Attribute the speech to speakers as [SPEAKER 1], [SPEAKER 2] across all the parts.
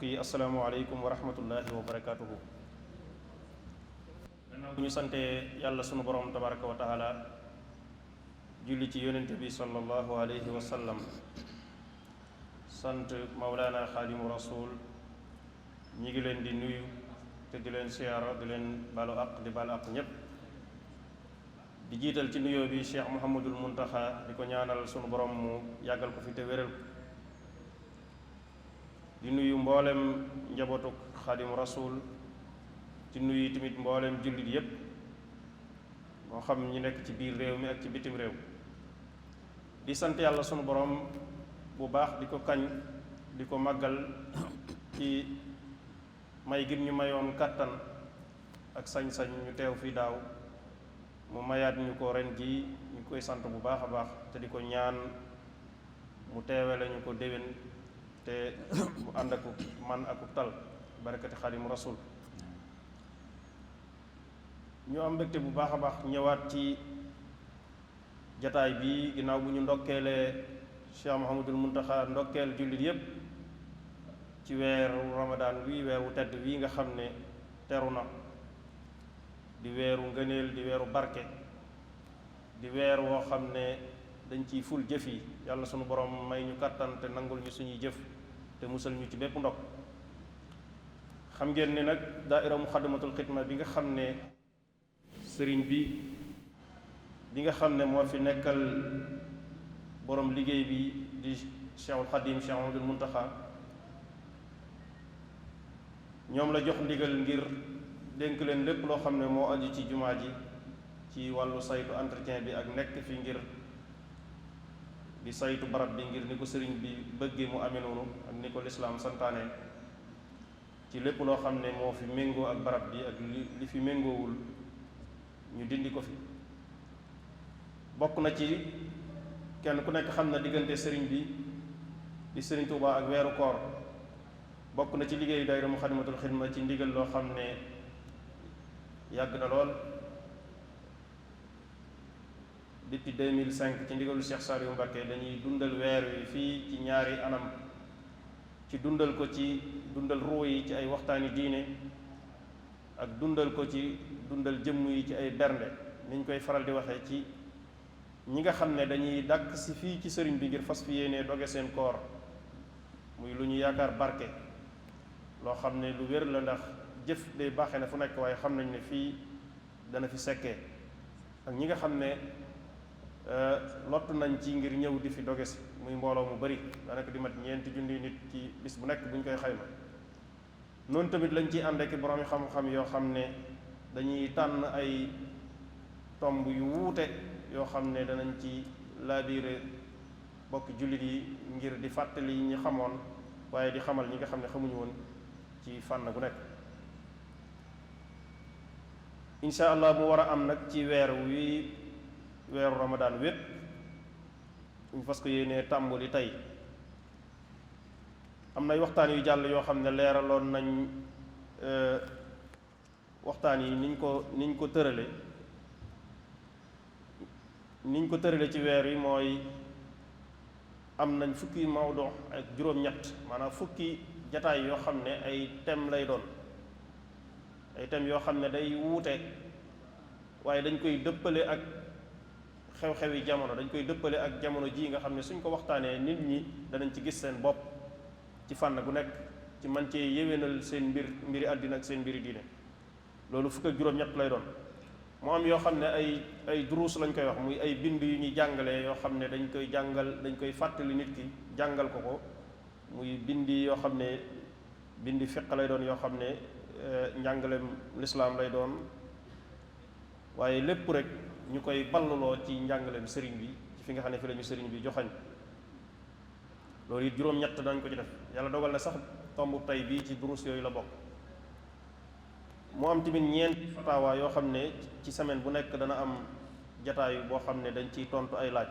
[SPEAKER 1] mbokk yi asalaamaaleykum wa rahmatullahi wa barakaatuhu. gannaaw bu ñu santee yàlla sunu borom tabaraka wa taala julli ci yonente bi sallallahu alayhi wa sallam, sant Mawlana Xaadimu Rasul, ñi ngi leen di nuyu te di leen siyaara, di leen balu aq di balu aq ñépp, di jiital ci nuyoo bi Cheikh Mouhamadul Muntaxa, di ko ñaanal sunu borom mu yàggal ko fi te wéral ko. di nuyu mboolem njabootuk Xaadimu Rasul, di nuyu tamit mboolem jullit yépp, moo xam ñi nekk ci biir réew mi ak ci bitim réew. di sant yàlla sunu borom bu baax, di ko kañ, di ko màggal ci may gim ñu mayoon kàttan ak sañ-sañ ñu teew fi daaw, mu mayaat ñu ko ren ji, ñu koy sant bu baax a baax te di ko ñaan mu teewe lañu ko déwén te mu ànd ak man ak tal barakati Xaadimu Rasul. ñu am mbégte bu baax a baax ñëwaat ci jataay bi ginnaaw bu ñu ndokkeelee Cheikh Mouhamadul Muntaxa, ndokkeel jullit yépp ci weeru Ramadan wi, weeru tedd wi nga xam ne teru na, di weeru ngëneel, di weeru barke, di weer woo xam ne dañ ciy ful jëf yi. yàlla sunu borom may ñu kàttan te nangul ñu suñuy jëf te musal ñu ci bépp ndog. xam ngeen ne nag daaira Muxaddamatul Xidma bi nga xam ne sëriñ bi nga xam ne moo fi nekkal borom liggéey bi di Cheikhul Xadim, Cheikh Mouhamadul Muntaxa, ñoom la jox ndigal ngir dénk leen lépp loo xam ne moo aju ci jumaa ji, ci wàllu saytu entretien bi ak nekk fi ngir di saytu barab bi ngir ni ko sëriñ bi bëggee mu amee noonu ak ni ko lislaam santaane, ci lépp loo xam ne moo fi méngoo ak barab bi ak li fi méngoowul ñu dindi ko fi. bokk na ci kenn ku nekk xam na diggante sëriñ bi di sëriñ Tuubaa ak weeru koor. bokk na ci liggéeyu daayira Muxaddamatul Xidma ci ndigal loo xam ne yàgg na lool, depuis 2005 ci ndigalu Cheikh Saliou Mbacké dañuy dundal weer wi fii ci ñaari anam, ci dundal ko ci dundal ruu yi ci ay waxtaani diine ak dundal ko ci dundal jëmm yi ci ay bernde. niñ koy faral di waxee, ci ñi nga xam ne dañuy dàkk si fii ci sëriñ bi ngir fas fi yéene doge seen koor, muy lu ñu yaakaar barke, loo xam ne lu wér la, ndax jëf day baaxee na fu nekk, waaye xam nañ ne fii dana fi sekkee. ak ñi nga xam ne lott nañ ci ngir ñëw di fi doge si, muy mbooloo mu bari, daanaka di mat 4 junni nit ci bis bu nekk bu ñu koy xayma. noonu tamit lañ ciy ànd ak boroomi xam-xam yoo xam ne dañuy tànn ay tomb yu wuute yoo xam ne danañ ci laabiire bokk jullit yi ngir di fàttali ñi xamoon, waaye di xamal ñi nga xam ne xamuñu woon ci fànn gu nekk. incha allah mu war a am nag ci weeru Ramadan wépp, ñu fas ko yéenee tàmbali tey. am nay waxtaan yu jàll yoo xam ne leeraloon nañ waxtaan yi niñ ko tërale ci weer yi. mooy am nañ fukki mawdu ak juróom-ñett, maanaam fukki jataay yoo xam ne ay thème lay doon, ay thèmes yoo xam ne day wuute, waaye dañ koy dëppale ak xew-xewi jamono, dañ koy dëppale ak jamono ji nga xam ne suñ ko waxtaanee nit ñi danañ ci gis seen bopp ci fànn gu nekk, ci man cee yéwénal seen mbiri àddina ak seen mbiri diine. loolu fukk ak juróom-ñett lay doon. mu am yoo xam ne ay duruus lañ koy wax, muy ay bind yu ñuy jàngalee yoo xam ne dañ koy fàttali nit ki, jàngal ko, muy bindi yoo xam ne bindi fiq lay doon, yoo xam ne njàngaleem lislaam lay doon, waaye lépp rek ñu koy balluloo ci njàngaleem sëriñ bi, ci fi nga xam ne fi lañu sëriñ bi joxañ. loolu it juróom-ñett dañ ko ci def. yàlla dogal na sax tombu tey bii ci duruus yooyu la bokk. mu am tamit 4 fatawa yoo xam ne ci semaine bu nekk dana am jataayu boo xam ne dañ ciy tontu ay laaj,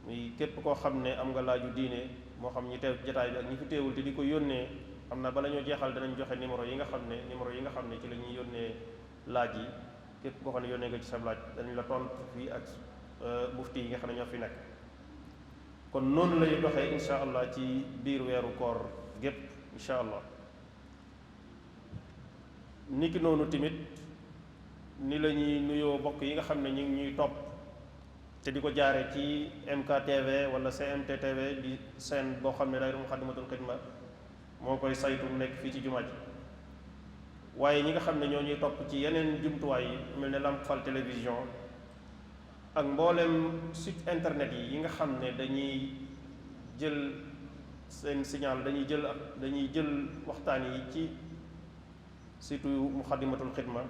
[SPEAKER 1] muy képp koo xam ne am nga laaju diine, moo xam ñi teew jataay bi ak ñi fi teewul te di ko yónnee. xam na bala ñoo jeexal danañ joxe numéro yi nga xam ne ci la ñuy yónnee laaj yi. képp koo xam ne yónnee nga ci sa laaj danañ la tontu fii ak mufti yi nga xam ne ñoo fi nekk. kon noonu lay doxee insha allah ci biir weeru koor gépp incha allah. niki noonu tamit ni la ñuy nuyoo bokk yi nga xam ne ñu ngi ñuy topp te di ko jaare ci MKTV wala CMTTV di seen boo xam ne daayira Muxaddamatul Xidma moo koy saytu nekk fii ci jumaa ji. waaye ñi nga xam ne ñoo ñuy topp ci yeneen jumtuwaay yi mel ne Lamp Fall télévision ak mboolem site internet yi nga xam ne dañuy jël seen signal dañuy jël waxtaan yi ci surtout Muxaddamatul Xidma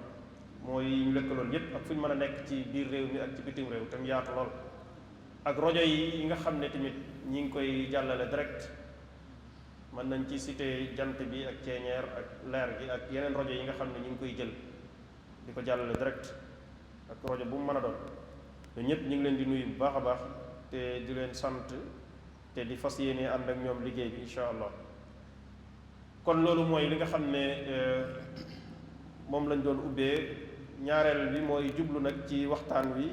[SPEAKER 1] mooy ñu lëkkaloon yépp ak fu ñu mën a nekk ci biir réew mi ak ci bitim réew tam yaatu lool. ak rajo yi nga xam ne tamit ñi ngi koy jàllale direct, mën nañ ci cité jant bi ak ceeñeer ak leer gi ak yeneen rajo yi nga xam ne ñu ngi koy jël di ko jàllale direct ak rajo bu mu mën a doon. ñun ñëpp ñu ngi leen di nuyu bu baax a baax te di leen sant te di fas yéene ànd ak ñoom liggéey bi incha allah. kon loolu mooy li nga xam ne moom lañ doon ubbee. ñaareel bi mooy jublu nag ci waxtaan wi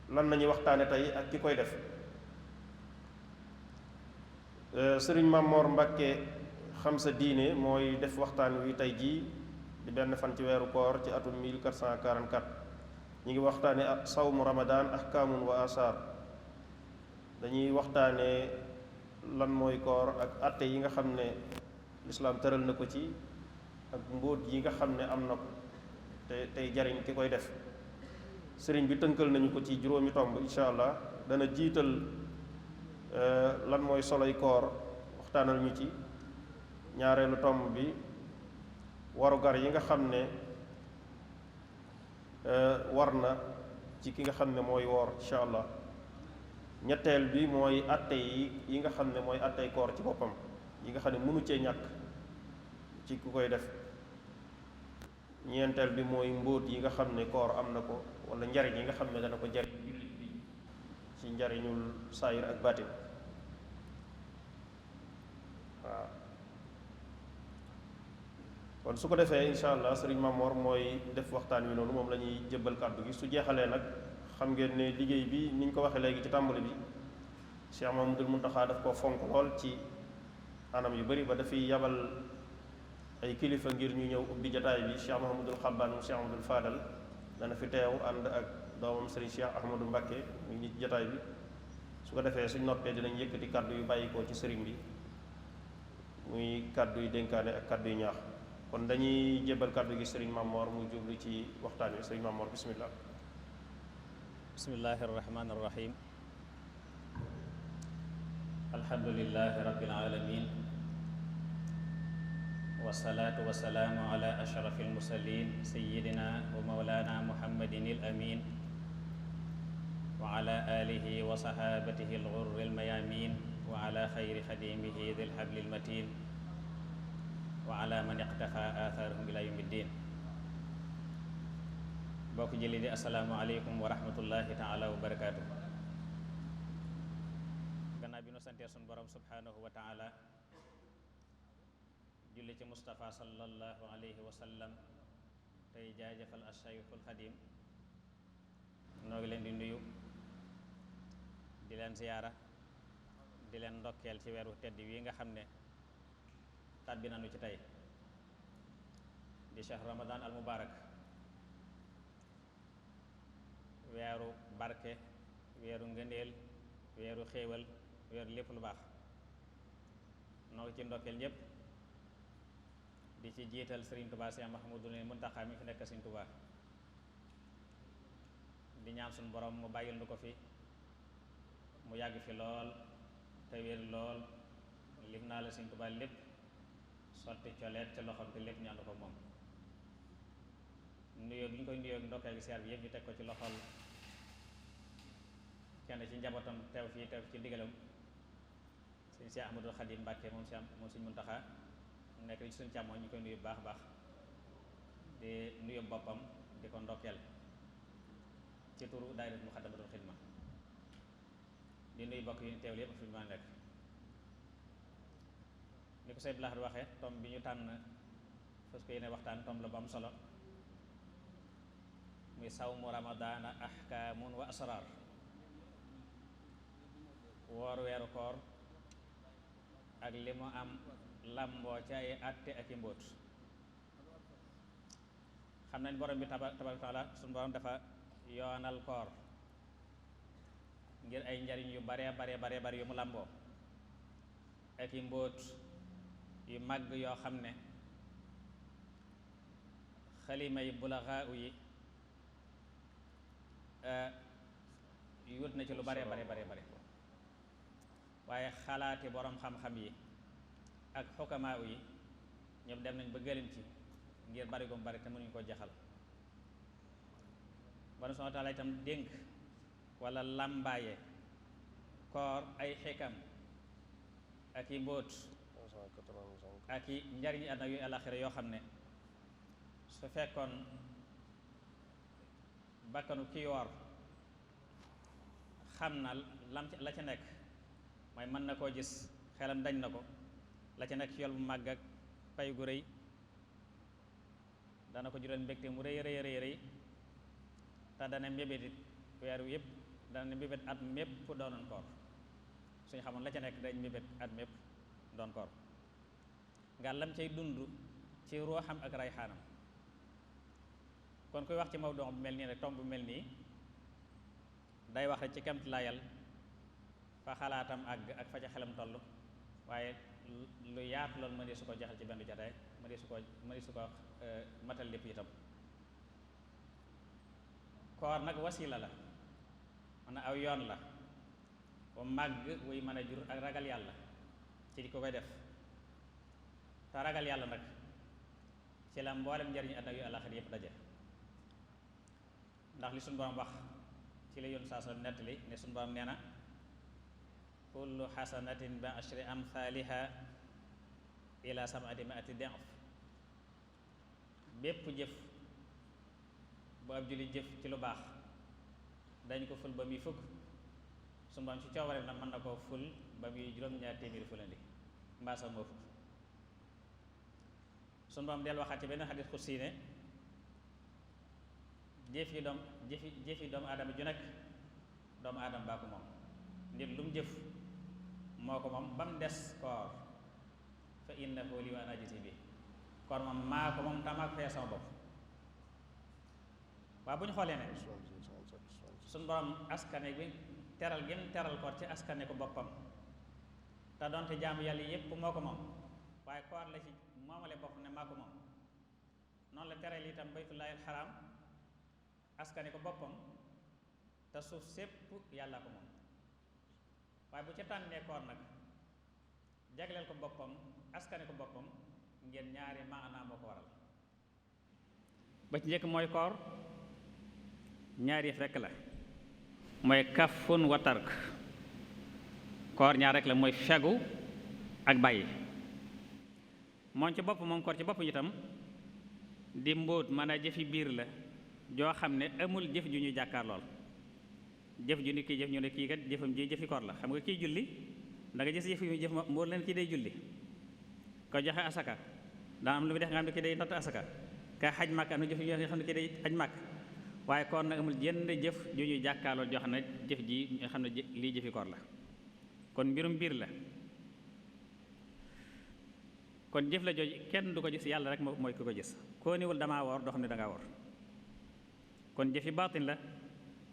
[SPEAKER 1] lan nañuy waxtaane tey ak ki koy def. sëriñ Mamor Mbàkke xam sa diine mooy def waxtaan wi tey jii di benn fan ci weeru koor ci atum 1444 ñu ngi waxtaane sawmu ramadan ahkaamun wa asaar. dañuy waxtaane lan mooy koor ak atte yi nga xam ne lislaam tëral na ko ci ak mbóot yi nga xam ne am na ko te tey jariñ ki koy def. sëriñ bi tënkal nañu ko ci juróomi tomb incha allah. dana jiital lan mooy soloy koor waxtaanal ñu ci. ñaareelu tomb bi warugar yi nga xam ne war na ci ki nga xam ne mooy woor incha allah. ñetteel bi mooy atte yi nga xam ne mooy attey koor ci boppam yi nga xam ne mënu cee ñàkk ci ku koy def. ñeenteel bi mooy mbóot yi nga xam ne koor am na ko wala njariñ yi nga xam ne dana ko jariñ jullit bi ci njariñul saayir ak baatin. waaw kon su ko defee incha allah sëriñ Mamor mooy def waxtaan wi noonu moom la ñuy jëbbal kàddu gi. su jeexalee nag xam ngeen ne liggéey bi ni ñu ko waxee léegi ci tàmbali bi Cheikh Mamadul Muntaxa daf ko fonk lool ci anam yu bari ba dafay yabal ay kilifa ngir ñu ñëw ubbi jataay bi. Cheikh Mahamadul Xabbaan mu Cheikh Mahamadul Fadal dana fi teew ànd ak doomam sëriñ Cheikh Ahmadou Mbacké mu ngi ci jataay bi. su ko defee suñ noppee dinañ yëkkati kàddu yu bàyyikoo ci sëriñ bi muy kàddu yu dénkaane ak kàddu yu ñaax. kon dañuy jébbal kàddu gi sëriñ Mamor mu jublu ci waxtaan wi. sëriñ Mamor bismillah.
[SPEAKER 2] bismillahi irrahmani irrahim. alhamdulilahi rabbil alamin wasalaatu wasalaamu ala ashrafi almursalin sayidina wa maulana muhammadin al amin wa ala alihi wa sahabatihi alghurri almayamin wa ala xayri xadimihi dil habli almatin wa ala man iqtafa atharahum ila yawmi ddin. bokk jëli di asalaamu aleykum wa rahmatullahi taala wa barakaatu. gannaaw bi nu santee sun borom subhanahu wa taala julli ci Mustafa sallallahu alayhi wa sallam tey jaajëfal ashaykhul xadim noo ngi leen di nuyu di leen ziyaara di leen ndokkeel ci weeru tedd wi nga xam ne tàbbi nañu ci tey di shahr ramadan al mubarak, weeru barke, weeru ngëneel, weeru xéewal, weeru lépp lu baax. noo ci ndokkeel ñépp di ci jiital Sëriñ Tuubaa Séex Mahmadul Muntaxaa mi fi nekk Sëriñ Tuubaa di ñaan suñu borom mu bàyyil nu ko fi mu yàgg fi lool te wér lool lim naa la Sëriñ Tuubaa lépp sotti coleet ci loxoom te lépp ñaanu ko moom. nuyoo gi ñu koy nuyoo ndokkeel gi siyaar bi yëpp ñu teg ko ci loxol kenn ci njabootam teew fii teew ci ndigalam Sëriñ Cheikh Ahmadou Khadim Mbacke moom Sëriñ Muntaxa nekk ci suñu càmmooñ ñu koy nuyu baax baax di nuyu boppam di ko ndokkeel ci turu daayira Muxaddamatul Xidma di nuyu bokk yi ñu teewlu yëpp fi ñu mën a nekk. ni ko Sëriñ Lahad waxee tom bi ñu tànn fas ko yéene waxtaan tom la bu am solo muy sawmu ramadaana ahkaamun wa asraar. woor weeru koor ak li mu am làmboo ci ay àtte ak i mbóot. xam nañ borom bi tabaaraka taala suñu borom dafa yoonal koor ngir ay njariñ yu bare yu mu làmboo ak i mbóot yu màgg yoo xam ne xalima yi bulaxaa yi yut na ci lu bare waaye xalaati borom xam-xam yi ak xukamaa yi ñoom dem nañ ba gëlin ci ngir bari gum bari te mënuñu ko jaxal. Boroom subhaanahu wa taala itam dénk wala làmbaaye koor ay xikam ak i mbóot ak i njariñ àddina yu àllaxira yoo xam ne su fekkoon bakkanu ki yoor xam na la ca nekk mooy mën na koo gis xelam dañ na ko la ca nekk ci yool bu màgg ak pay gu rëy dana ko jural mbégte mu rëy te dana mbébét it weer wi yëpp dana mbébét at mépp doonoon koor suñu xamoon la ca nekk dañ mbébét at mépp doon koor nga lam cay dund ci ruuxam ak rayxaanam. kon kuy wax ci mawdu bu mel nii rek tomb bu mel nii day wax rek ci kemt layal fa xalaatam àgg ak fa ca xelam toll, waaye lu yaatu loolu mënee su ko jaxal ci benn jataay mënee su ko matal lépp itam. koor nag wasila la man aw yoon la bu màgg wuy mën a jur ak ragal yàlla ci di ko koy def te ragal yàlla nag ci la mboolem njariñu àddina yu àllaxira yépp daje. ndax li suñu borom wax ci la yoon saa sa nettali ne suñu borom nee na kullu xasanatin bi ashri amthaliha ila sab'ati mi'ati di'f. bépp jëf bu ab julli jëf ci lu baax dañ ko ful ba muy fukk, suñu borom ci coobareem nag mën na koo ful ba muy juróom-ñaar téeméeri fulandi mbaa sax moo fukk. suñu borom del waxaat ci benn xadis xudsi ne jëfi doomu aadama ju nekk doomu aadama baa ko moom, nit lu mu jëf moo ko moom ba mu des koor fa innahu li wa ana ajzi bi. koor moom maa ko moom tamaa ko fee sama bopp. waaw bu ñu xoolee ne suñu borom askane bi teral gi mu teral koor ci askane ko boppam te doonte jaamu yàlla yépp moo ko moom, waaye koor la ci moomale bopp ne maa ko moom. noonu la teral itam baytullaahil xaraam askane ko boppam te suuf sépp yàlla ko moom, waaye bu ca tànnee koor nag jagleel ko boppam askane ko boppam ngeen ñaari maanaa moo ko waral. ba ci njëkk mooy koor ñaari yëf rekk la, mooy kafun wa tark. koor ñaar rekk la, mooy fegu ak bàyyi. moom ci bopp moom koor ci bopp itam di mbóot mën a jëfi biir la joo xam ne amul jëf ju ñuy jàkkaar lool. jëf ju ni kii jëf ñu ne kii kat jëfam ji jëfi koor la. xam nga kii julli da nga gis jëf yu muy jëf moo leen kii day julli, ko joxe asaka daa am lu muy def nga xam ne kii day natt asaka, ka xaj màkk am na jëf yoo xam ne kii day xaj màkk. waaye koor nag amul jenn jëf ju ñuy jàkkaar lool joo xam ne jëf ji nga xam ne lii jëfi koor la. kon mbirum biir la, kon jëf la jooju kenn du ko gis, yàlla rek mooy ku ko gis. koo niwul damaa woor doo xam ne dangaa woor. kon jëfi baatin la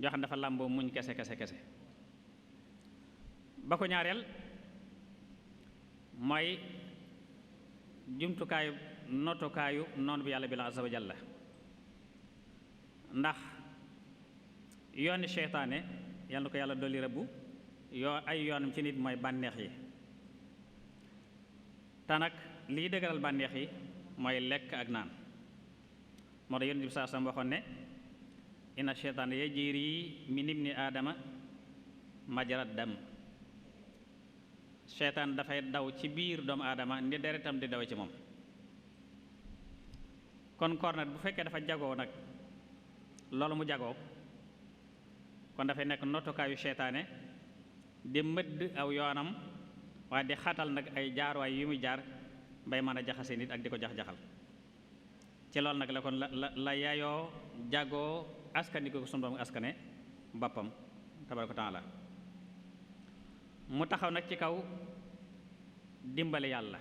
[SPEAKER 2] joo xam ne dafa làmboo muñ kese. ba ko ñaareel mooy jumtukaayu notukaayu noonu bi yàlla bi la azza wa jalla. ndax yooni seytaane yàlla na ko yàlla dolli rëbbu ay yoonam ci nit mooy bànneex yi, te nag liy dëgëral bànneex yi mooy lekk ak naan. moo tax yonent bi saa sam waxoon ne inna seytaane yajri min ibni aadama majrad dam. seytaan dafay daw ci biir doomu aadama ni deretam di daw ci moom. kon koor nag bu fekkee dafa jagoo nag loolu mu jagoo, kon dafay nekk nottukaayu seytaane di mëdd aw yoonam, waaye di xatal nag ay jaarwaay yu muy jaar bay mën a jaxase nit ak di ko jax-jaxal. ci loolu nag la kon la yaayoo jagoo askani ko sunu Boroom askane boppam tabaaraka taala. mu taxaw nag ci kaw dimbali yàlla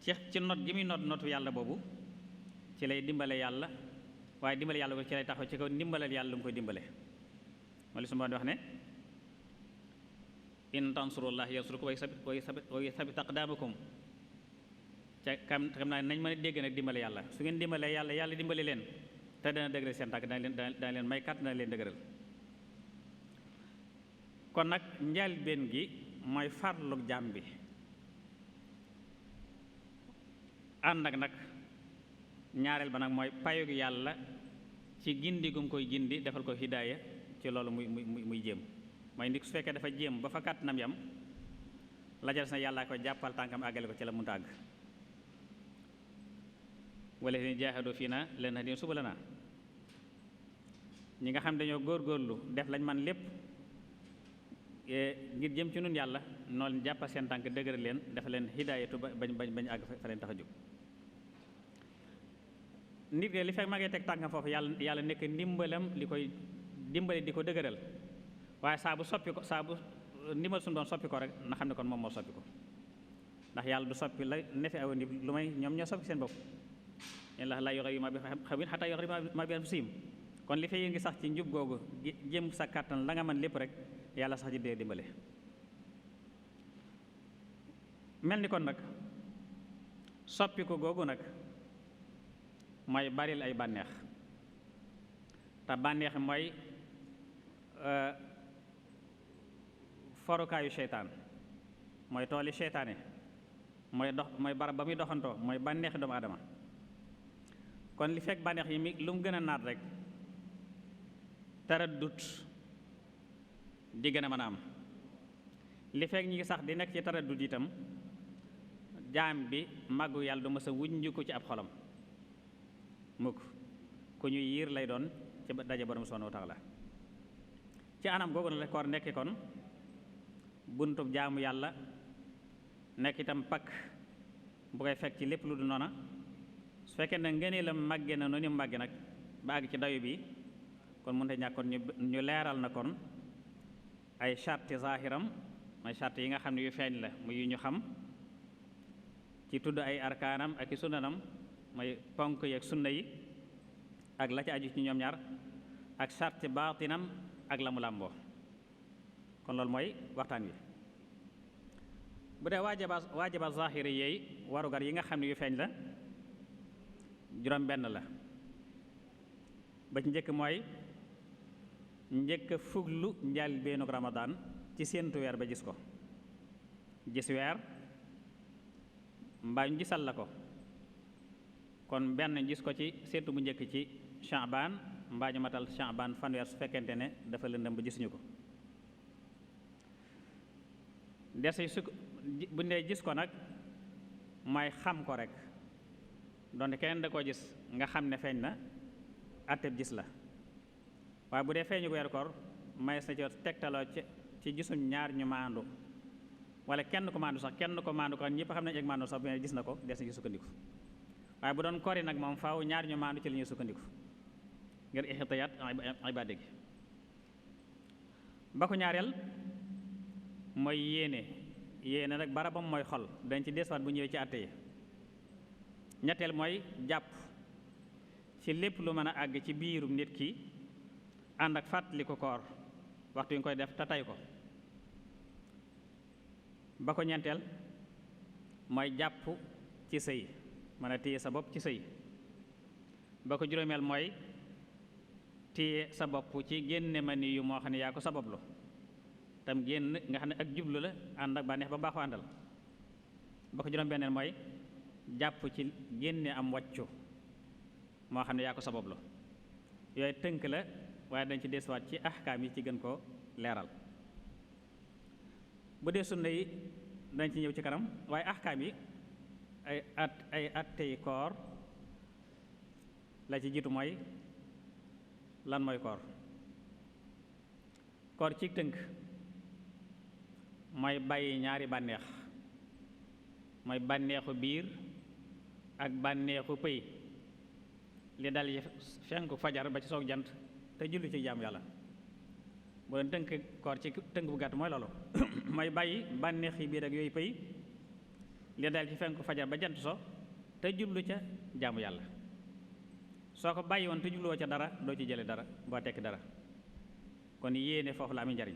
[SPEAKER 2] ci not gi muy notu yàlla boobu ci lay dimbale yàlla, waaye dimbale yàlla ko ci lay taxaw ci kaw ndimbalal yàlla lu mu koy dimbale. moo li su ma wax ne in tansurullah yansurkum wa yuthabbit aqdamakum ca xam naa nañ mën a dégg nag dimbale yàlla, su ngeen dimbalee yàlla yàlla dimbale leen te dana dëgëral seen tànk, dana leen may kat, dana leen dëgëral. kon nag njëlbéen gi mooy farlug jaam bi ànd ak nag ñaareel ba nag mooy payug yàlla ci gindi gum koy gindi defal ko hidaaya ci loolu muy jéem. mooy nit su fekkee dafa jéem ba fa kàttanam yam la jël na yàllaa koy jàppal tànkam àggale ko ci la munta àgg. wala ni jaahadu fii na lanahdiyannahum subulanaa, ñi nga xam dañoo góorgóorlu def lañ man lépp ngir jëm ci nun yàlla noonu leen jàppal seen tànk dëgëral leen dafa leen hidaayatu bañ àgg fa leen tax a jóg. nit ki li fekk ma ngay teg tànkam foofu yàlla nekk ndimbalam li koy dimbali di ko dëgëral, waaye saa bu ndimbal suñu doon soppi ko rek na xam ne kon moom moo soppi ko, ndax yàlla du soppi la nefi aw nit lu may ñoom ñoo soppi seen bopp. yàlla laa yughayyiru maa bi qawmin hattaa yughayyiru maa bi anfusihim. kon li fay ngi sax ci njub googu jëm sa kàttan la nga mën lépp rek yàlla sax ci dee dimbale. mel ni kon nag soppi ko googu nag mooy baril ay bànneex, te bànneex mooy forukaayu seytaan, mooy tooli seytaane, mooy barab ba muy doxantoo, mooy bànneexi doomu aadama. kon li fekk bànneex yi mi lu mu gën a naat rek taraddut di gën a mën a am. li fekk ñi ngi sax di nekk ci taraddut itam jaam bi màggu yàlla du mës a wuññu ko ci ab xolam mukk, ku ñuy yiir lay doon ci daje borom subhanahu wa taala. ci anam googu na koor nekk kon buntub jaamu yàlla, nekk itam pakk bu koy fekk ci lépp lu du noona. su fekkee ne ngëneelam màgge na noonu màgge nag ba àgg ci dayu bi kon mënut a ñàkk kon ñu leeral na kon ay charte zahiram, mooy charte yi nga xam ne yu feeñ la muy yu ñu xam ci tudd ay arkaanam ak i sunnanam, mooy ponk yi ak sunna yi ak la ci aju ci ñoom ñaar, ak charte baatinam ak la mu làmboo. kon loolu mooy waxtaan wi. bu dee waajaba zahiri yeey warugar yi nga xam ne yu feeñ la juróom benn la. ba ci njëkk mooy njëkk fuglu njëlbéenug Ramadan ci séentu weer ba gis ko, gis weer mbaa ñu gisal la ko. kon benn gis ko ci séentu bu njëkk ci Sha'ban mbaa ñu matal Sha'ban fanweer su fekkente ne dafa lëndëm ba gisuñu ko. dese su bu ndee gis ko nag mooy xam ko rek, donte keneen da koo gis nga xam ne feeñ na atteb gis la. waaye bu dee feeñu weeru koor may sa ci tegtaloo ci gisuñ ñaar ñu maandu wala kenn ko maandu sax kenn ko maandu ko ñëpp xam nañ ak maandu sax bu ne gis na ko des na ci sukkandiku. waaye bu doon kori nag moom faaw ñaar ñu maandu ci la ñuy sukkandiku ngir ihtiyaat ibaade gi. ba ko ñaareel mooy yéene nag barabam mooy xol, dañ ci desuwaat bu ñëwee ci àtte yi. ñetteel mooy jàpp ci lépp lu mën a àgg ci biirum nit ki ànd ak fàttali ko koor waxtu yi nga koy def te tay ko. ba ko ñeenteel mooy jàpp ci sëy, mën a téye sa bopp ci sëy. ba ko juróomeel mooy téye sa bopp ci génne ma ni yu moo xam ne yaa ko sabablu tam génn nga xam ne ak jublu la ànd ak bànneex ba baaxoo àndal. ba ko juróom-benneel mooy jàpp ci génne am wàccu moo xam ne yaa ko sabablu. yooyu tënk la waaye dañ ci desuwaat ci ahkaam yi ci gën ko leeral. bu dee sunna yi dañ ci ñëw ci kanam, waaye ahkaam yi ay attey koor la ci jiitu mooy lan mooy koor. koor ci tënk mooy bàyyi ñaari bànneex, mooy bànneexu biir ak bànneexu pëy li dal yi fenku fajar ba ci soog jant te julli ci jaamu yàlla. bu doon tënk koor ci tënk bu gàtt mooy loolu mooy bàyyi bànneexi biir ak yooyu pëy li dal ci fenku fajar ba jant so te jublu ca jaamu yàlla soo ko bàyyi woon te jubluwoo ca dara doo ci jële dara boo tekki dara kon yéene foofu la amee njariñ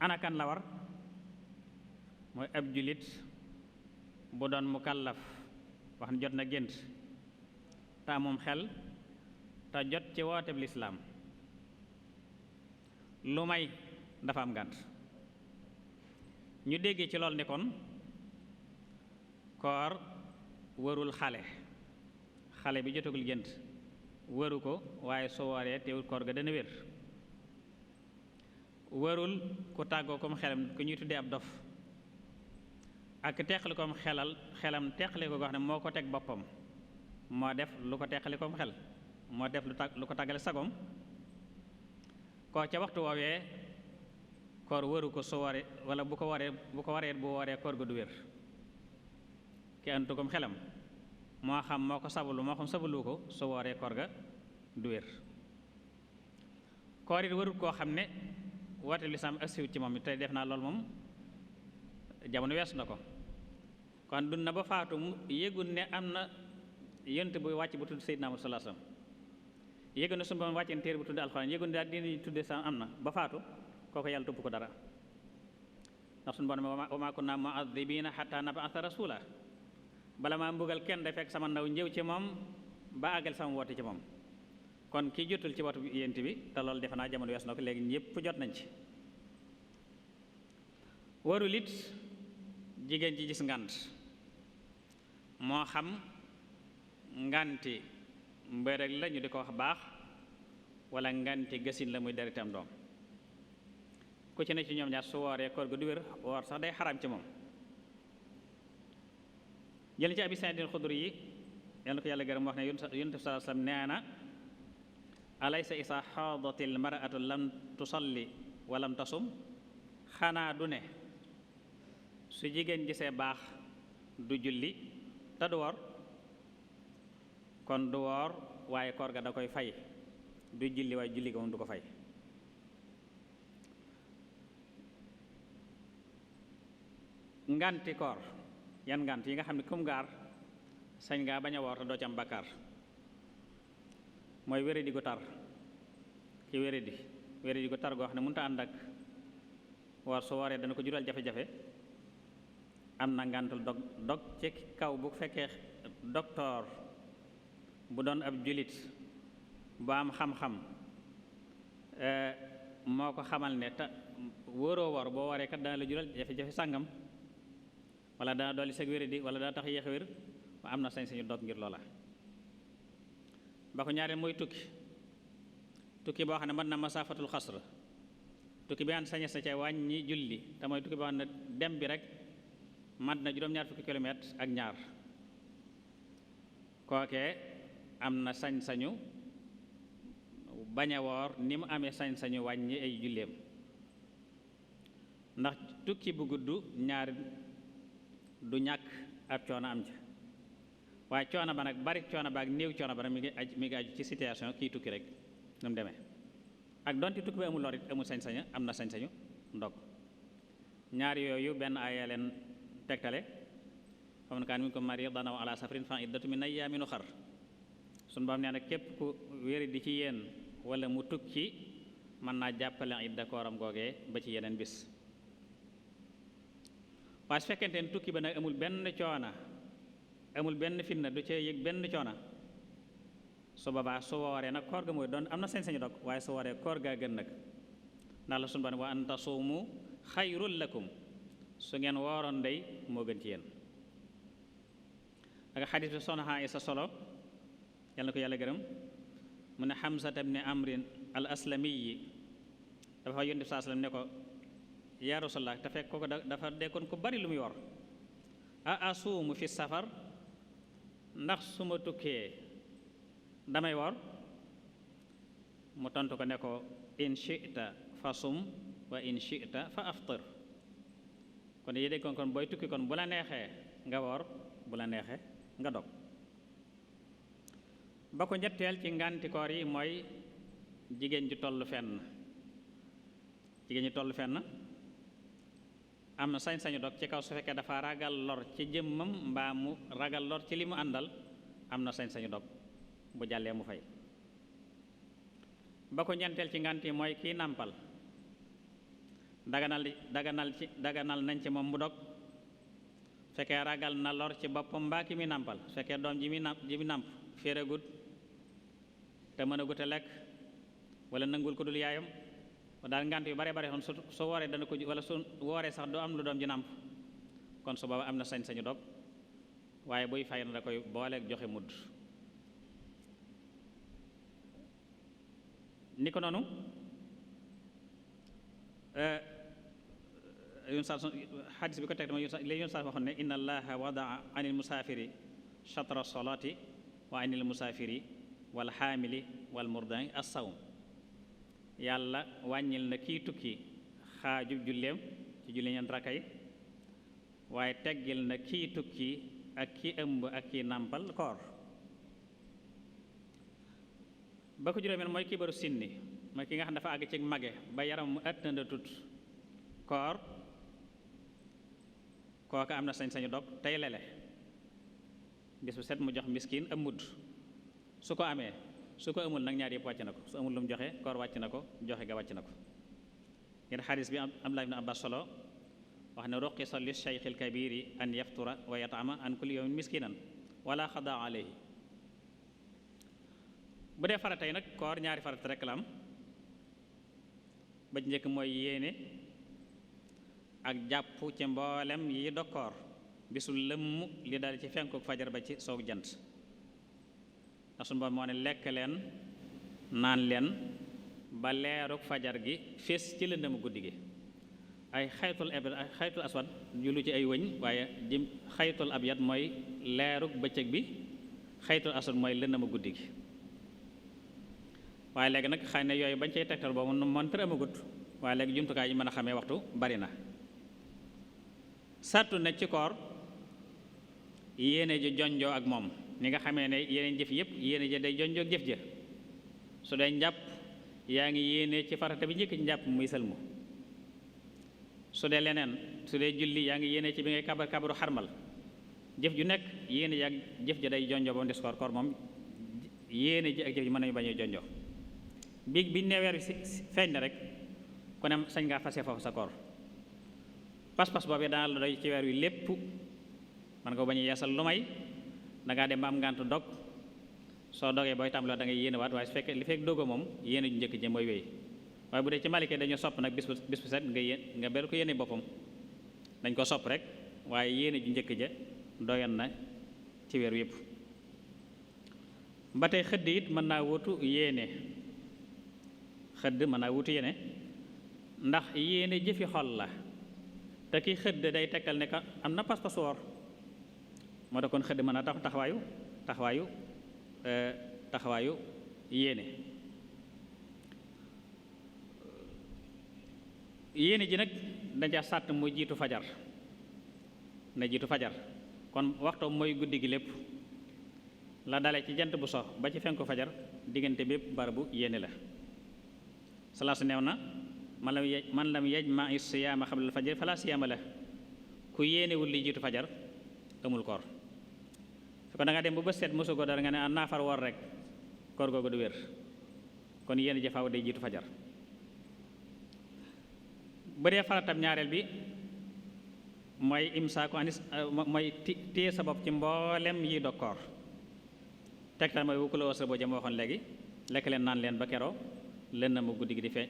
[SPEAKER 2] anakan la war mooy ab jullit bu doon mukallaf wax ne jot na gént te amum xel te jot ci wooteb lislaam lu may dafa am ngànt ñu déggee ci lool ne kon koor warul xale bi jotagul gént waru ko waaye su wooree teewul koor ga dana wér warul ku tàggoo kom xelam ku ñuy tuddee ab dof ak teqali koom xelam teqali ko wax ne moo ko teg boppam moo def lu ko teqali koom xel moo def lu ko tàggale sagoom koo ca waxtu woowee koor waru ko su waree wala bu ko waree bu wooree koor ga du wér ki antu koom xelam moo xam moo ko sabalu moo xam sabalu ko su wooree koor ga du wér koor it warul koo xam ne woote lislaam ak siwut ci moom tey def naa loolu moom jamono weesu na ko kon dund na ba faatu mu yëgul ne am na yonent bu wàcc bu tudd Seydina Muhammad sallallahu alayhi wasallam yëgul ne suñu borom wàccee téere bu tudd alxuraan yëgul ne daal dinañu tudde sa am na ba faatu kooku yàlla topp ko dara ndax suñu borom wa maa kunnaa mu'adhibiina hattaa nab'atha rasuula bala maa mbugal kenn day fekk sama ndaw njëw ci moom ba àggal sama woote ci moom kon ki jotul ci woote bi yonent bi te loolu defe naa jamono weesu na ko léegi ñëpp jot nañ ci warul it jigéen ji gis ngànt moo xam nganti mbërëg la ñu di ko wax baax wala nganti gësin la muy deritam doom ku ci ne ci ñoom ñaar su wooree koor ga du wér woor sax day xaraam ci moom jël ci Abi Saïd al-Xudri yi yal na ko yàlla gërëm wax ne Yonent bi sallallahu alayhi wa sallam nee na alaysa isa xaadatil mar'atu lam tusalli wa lam tasum xanaa du ne su jigéen gisee baax du julli te du woor kon du woor waaye koor ga da koy fay du julli waaye julli ga moom du ko fay nganti koor yan ngant yi nga xam ne kum gaar sañ ngaa bañ a woor te doo ci am bakkaar mooy wéradi gu tar ki wéradi gu tar goo xam ne mënut a ànd ak woor su wooree dana ko jural jafe-jafe am na ngantul dog ci kaw bu fekkee docteur bu doon ab julit bu am xam-xam moo ko xamal ne te wóoroo woor boo waree kat dana la jural jafe-jafe sàngam wala dana dolli sag wéradi wala dana tax yéex a wér am na sañ-sañu dog ngir loola ba ko ñaareel mooy tukki boo xam ne mën na masaafatul xasr tukki bi an sañes na ca wàññi julli te mooy tukki boo xam ne dem bi rek mat na juróom-ñaar fukki kilomètre ak ñaar kookee am na sañ-sañu bañ a woor ni mu amee sañ-sañu wàññi ay julleem ndax tukki bu gudd ñaar du ñàkk ab coono am ca waaye coono ba nag bari coono ba ak néew coono ba nag mi ngi aju ci situation kii tukki rek nu mu demee ak donte tukki bi amul lor it amul sañ-saña am na sañ-sañu ndog ñaar yooyu benn aaya leen tegtale fa man kaana minkum mariidan aw alaa safarin fa iddatun min ayyaamin ukhar suñu borom nee na képp ku wéri di ci yéen wala mu tukki mën naa jàppale idda kooram googee ba ci yeneen bis waaye su fekkente ne tukki ba nag amul benn coona amul benn fitna du cee yëg benn coona su boobaa su wooree nag koor ga mooy doon am na sañ-sañu dog waaye su wooree koor gaa gën nag ndax la sunu Boroom wa an tasuumu xayrun lakum su ngeen wooroon day moo gën ci yéen ak xadis bi soxna Aysa solo yàlla na ko yàlla gërëm mu ne Hamzata ibn Amrin al aslami yi dafa fa Yonent bi sallallahu alayhi wasallam ne ko yaa Rasulallah te fekk kooku dafa dekkoon ko bari lu muy wor a asuumu fi safar ndax su ma tukkee damay wor mu tontu ko ne ko in shi'ta fa sum wa in shi'ta fa aftir kon yi dégg kon booy tukki kon bu la neexee nga wor bu la neexee nga dog ba ko ñetteel ci ngàntikoor yi mooy jigéen ju toll fenn am na sañ-sañu dog ci kaw su fekkee dafa ragal lor ci jëmmam mbaa mu ragal lor ci li mu àndal am na sañ-sañu dog bu jàllee mu fay. ba ko ñeenteel ci ngànt yi mooy kii nàmpal daganal nañ ci moom mu dog fekkee ragal na lor ci boppam mbaa ki muy nàmpal fekkee doom ji muy nàmp féeragut te mën a gut a lekk wala nangul ko dul yaayam daal ngànt yu bare bare kon su wooree dana ko wala su wooree sax du am lu doom ji nàmp kon su booba am na sañ-sañu dog waaye buy fay na da koy booleeg joxe mudd. ni ko noonu xadis bi ko teg dama li yun sa waxoon ne inna allaha wadaa anil musaafiri chatra solati wa anil musaafiri wal xaamili wal murdani as-sawm yàlla wàññil na kii tukki xaaju julleem ci julli ñeent rakka yi waaye teggil na kii tukki ak kii ëmb ak kii nàmpal koor. ba ko juróomeel mooy kibaru sinni mooy ki nga xam dafa àgg ci mage ba yaram mu ëttanda tut koor kooka am na sañ-sañu dog tey lele bis bu set mu jox miskin am mudd su ko amee su ko amul nag ñaar yëpp wàcc na ko su amul lu mu joxe koor wàcc na ko joxe ga wàcc na ko ngeen xadis bi Abdullah ibn Abbas solo wax ne ruqisa li shaykhil kabiri an yaftura wa yat'ama an kulli yawmin miskinan wala xada alayhi. bu dee farata yi nag koor ñaari farata rek la am ba njëkk mooy yéene ak jàpp ci mboolem yi dog koor bisul lëmm li dal ci fenku fajar ba ci soog jant ndax sunu Boroom moo ne lekk leen naan leen ba leeruk fajar gi fés ci lëndëmu guddi gi ay xaytul aswad julu ci ay wëñ waaye jim xaytul abyad mooy leeruk bëccëg bi xaytul aswad mooy lëndëmu guddi gi waaye léegi nag xëy na yooyu bañ cay tegtal boobu montre amagut waaye léegi jumtukaay yi mën a xamee waxtu bari na. sartu nag ci koor yéene ji jonjoo ak moom ni nga xamee ne yeneen jëf yëpp yéene ji day jonjoo ak jëf ja su dee njàpp yaa ngi yéene ci farata bi njëkk ci njàpp muy sëlmu su dee leneen su dee julli yaa ngi yéene ci bi ngay kabaru xarmal jëf ju nekk yéene ji ak jëf ja day jonjoo ba mu des koor moom yéene ji ak jëf ji mën nañu bañ a jonjoo biñ ne weer bi feeñ na rek ku ne sañ ngaa fase foofu sa koor pas-pas boobu dana la doy ci weer wi lépp man nga bañ a yeesal lu may dangaa dem ba am ngànt dog soo dogee booy tàmbaloo da ngay yéene waat waaye su fekkee li fekk dogo moom yéene ju njëkk ji mooy wéy waaye bu dee ci Malike dañu sopp nag bis bu set nga beru ko yéene boppam dañ ko sopp rek waaye yéene ju njëkk ja doyoon na ci weer yépp ba tey xëdd it mën naa wutu yéene xëdd mën naa wutu yéene ndax yéene jëfi xol la te ki xëdd day tegtal ne ka am na pas-pas woor moo tax kon xëdd mën a taxawaayu yéene ji nag dañ caa sàtt muy jiitu fajar na jiitu fajar kon waxtu mooy guddi gi lépp la dale ci jant bu sox ba ci fenku fajar diggante bépp barabu yéene la salaasu neew na man lam yajma siyaama xablal fajar fala siyaama la ku yéenewul li jiitu fajar amul koor su ko da nga dem bu bës seet mosu ko dara nga ne naafar woor rek koor googu du wér kon yéene jafaaw day jiitu fajar bu dee faratam ñaareel bi mooy imsaaku anis mooy téye sa bopp ci mboolem yi dog koor tegtal mooy wukku la wasa boo jëm waxoon léegi lekk leen naan leen ba keroo lën na ma guddi gi di feeñ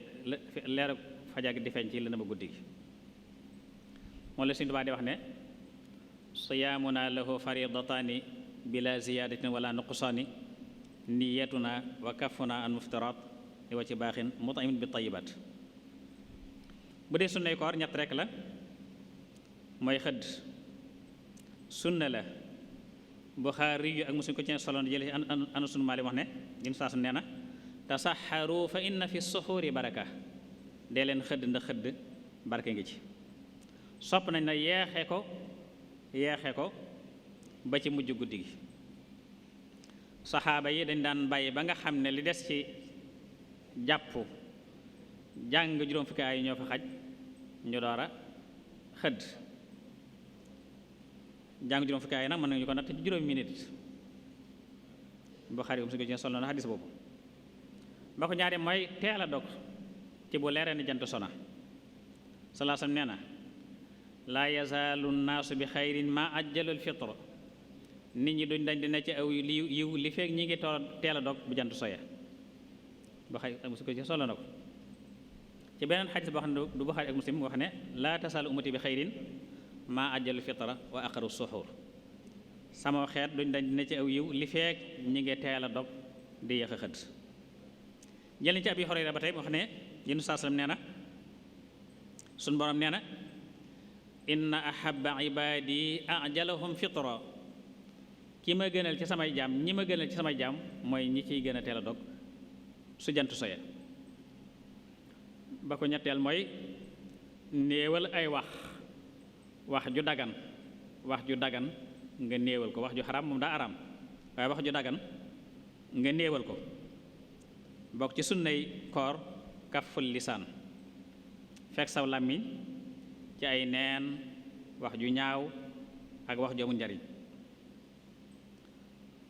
[SPEAKER 2] leeru fajar gi di feeñ ci lën na ma guddi gi moom la Sëñ Tuubaa di wax ne siyaamuna lahu faridataani bila ziyadatin wala nuqsaani niyatuna wa kafuna an muftiraat li wa ci baaxin mutaimin bi tayibaat bu dee sunnay koor ñett rek la mooy xëdd sunna la Buxaari yu ak Muslim ko ci soloon jële anu sunu maali wax ne dim saasu nee na tasaxaru fa inna fi suxuuri baraka dee leen xëdd ndax xëdd barke ngi ci sopp nañ na yeexe ko ba ci mujj guddi gi saxaaba yi dañ daan bàyyi ba nga xam ne li des ci jàpp jàng juróom fukki ay ñoo fa xaj ñu door a xëdd. jàng juróom fukki aaya nag mën nañu ko natt ci juróomi minute. Buxaari Muslim ci solo na xadis boobu. ba ko ñaari mooy teel a dog ci bu leeree ni jant sona. salaasam nee na laa yazaalu nnaasu bi xayrin ma ajjalul fitr, nit ñi duñ dañ dina ci aw yiw li feek ñi ngi teel a dog bu jant soya. Buxaari ak Muslim ci solo na ko. ci beneen xadis boo xam ne du Buxaari ak Muslim wax ne laa tasaalu ummati bi xayrin ma ajjalul fitra wa aqaru suxuur, sama xeet duñ dañ dina ci aw yiw li feek ñi ngi teel a dog di yéex a xëdd. jël ci Abi Hurayra ba tey wax ne yéen saa sallam nee na suñ borom nee na inna ahabba ibadi ajalahum fitra, ki ma gënal ci samay jaam ñi ma gënal ci samay jaam mooy ñi ciy gën a teel a dog su jant soye. ba ko ñetteel mooy néewal ay wax ju dagan nga néewal ko. wax ju xaraam moom daa araam, waaye wax ju dagan nga néewal ko. bokk ci sunnay koor kaful lisaan, fekk saw làmmiñ ci ay neen, wax ju ñaaw ak wax ju amul njariñ.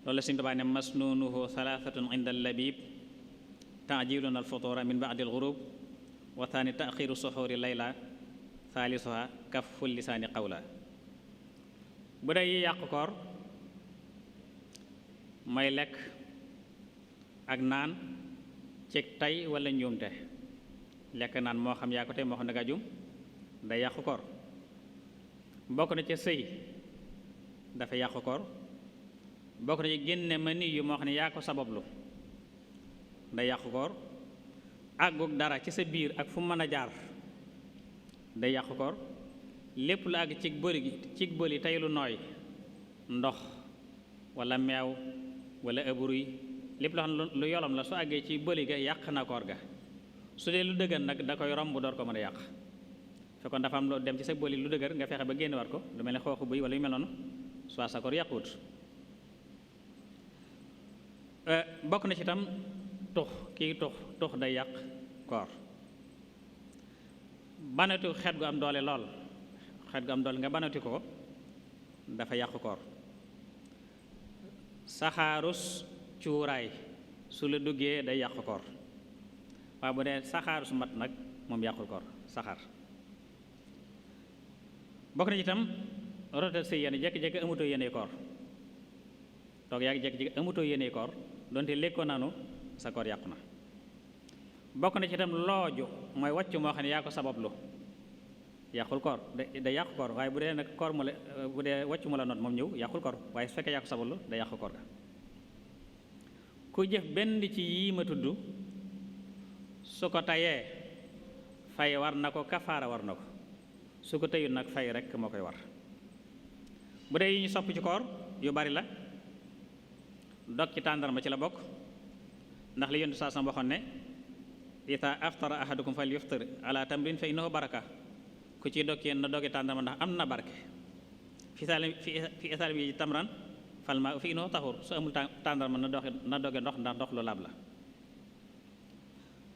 [SPEAKER 2] loolu la Sëñ Tuubaa ne masnunuhu thalathatun inda al-labib taajilun al-futura min ba'di al-ghurub wa thani ta'khiru suhuri layla thalithuha kaful lisaani qawla. bu dee yi yàq koor mooy lekk ak naan ci tay wala njuumte. lekk naan moo xam yaa ko tey moo xam ne nga jum day yàqu koor. bokk na ca sëy dafa yàqu koor. bokk na ci génne ma ni yu moo xam ne yaa ko sabablu day yàqu koor. àggug dara ci sa biir ak fu mu mën a jaar day yàqu koor. lépp lu àgg ci bëli tey lu nooy, ndox wala meew wala ëbruy, lépp loo xam ne lu yolom la su àggee ci bëli ga yàq na koor ga. su dee lu dëgër nag da koy romb door ko mën a yàq. fekkoon dafa am lu dem ci sa bëli lu dëgër nga fexe ba génn war ko, lu mel ne xooxu bëy wala yu mel noonu, soit sa koor yàquwut. bokk na ci itam kii tux day yàq koor. banatu xeet gu am doole lool, xeet gu am doole nga banati ko dafa yàq koor. saxaarus cuuraay su la duggee day yàq koor, waaye bu dee saxaarus mat nag moom yàqul koor saxaar. bokk na ci itam rotal si yéene jekki-jekki amutoo yéene koor, toog yaa ngi jekki-jekki amutoo yéene koor donte lekkoo nanu sa koor yàqu na. bokk na ci itam looju mooy wàccu moo xam ne yaa ko sabablu yàqul koor day yàqu koor, waaye bu dee nag koor mu la bu dee wàccu mu la noot moom ñëw yàqul koor, waaye su fekkee yaa ko sabablu day yàqu koor ga. ku jëf benn ci yii ma tudd su ko tayee fay war na ko, kafaara war na ko. su ko tëyul nag fay rek moo koy war. bu dee yi ñu sopp ci koor yu bari la. dog ci tàndarma ci la bokk, ndax li yontu saa sam waxoon ne ita aftara ahadukum fal yuftir ala tamrin fa innahu baraka, ku ciy dog yéen na doge tàndarma ndax am na barke. fi isal bi tamran fal ma fi innahu tahur, su amul tàndarma na doge ndox ndax ndox lu laab la.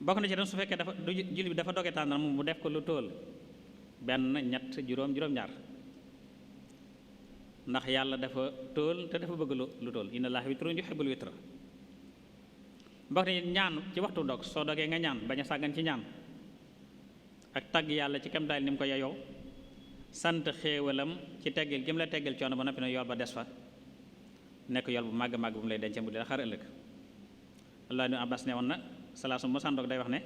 [SPEAKER 2] bokk na ci dem su fekkee dafa julli bi dafa doge tàndarma mu def ko lu tóol benn ñett juróom-ñaar, ndax yàlla dafa tóol te dafa bëgg lu tóol inna Allaaha witrun yuhibbul witra. bokk na ñaan ci waxtu dog, soo dogee nga ñaan bañ a sàggan ci ñaan ak tagg yàlla ci kem daal ni mu ko yeyoo, sant xéewalam ci teggil gi mu la teggil coono ba noppi na yool ba des fa nekk yool bu màgg bu mu lay dencee mu di la xar ëllëg. Abdullah ibn Abbas ne woon na salaasu mosaan dog day wax ne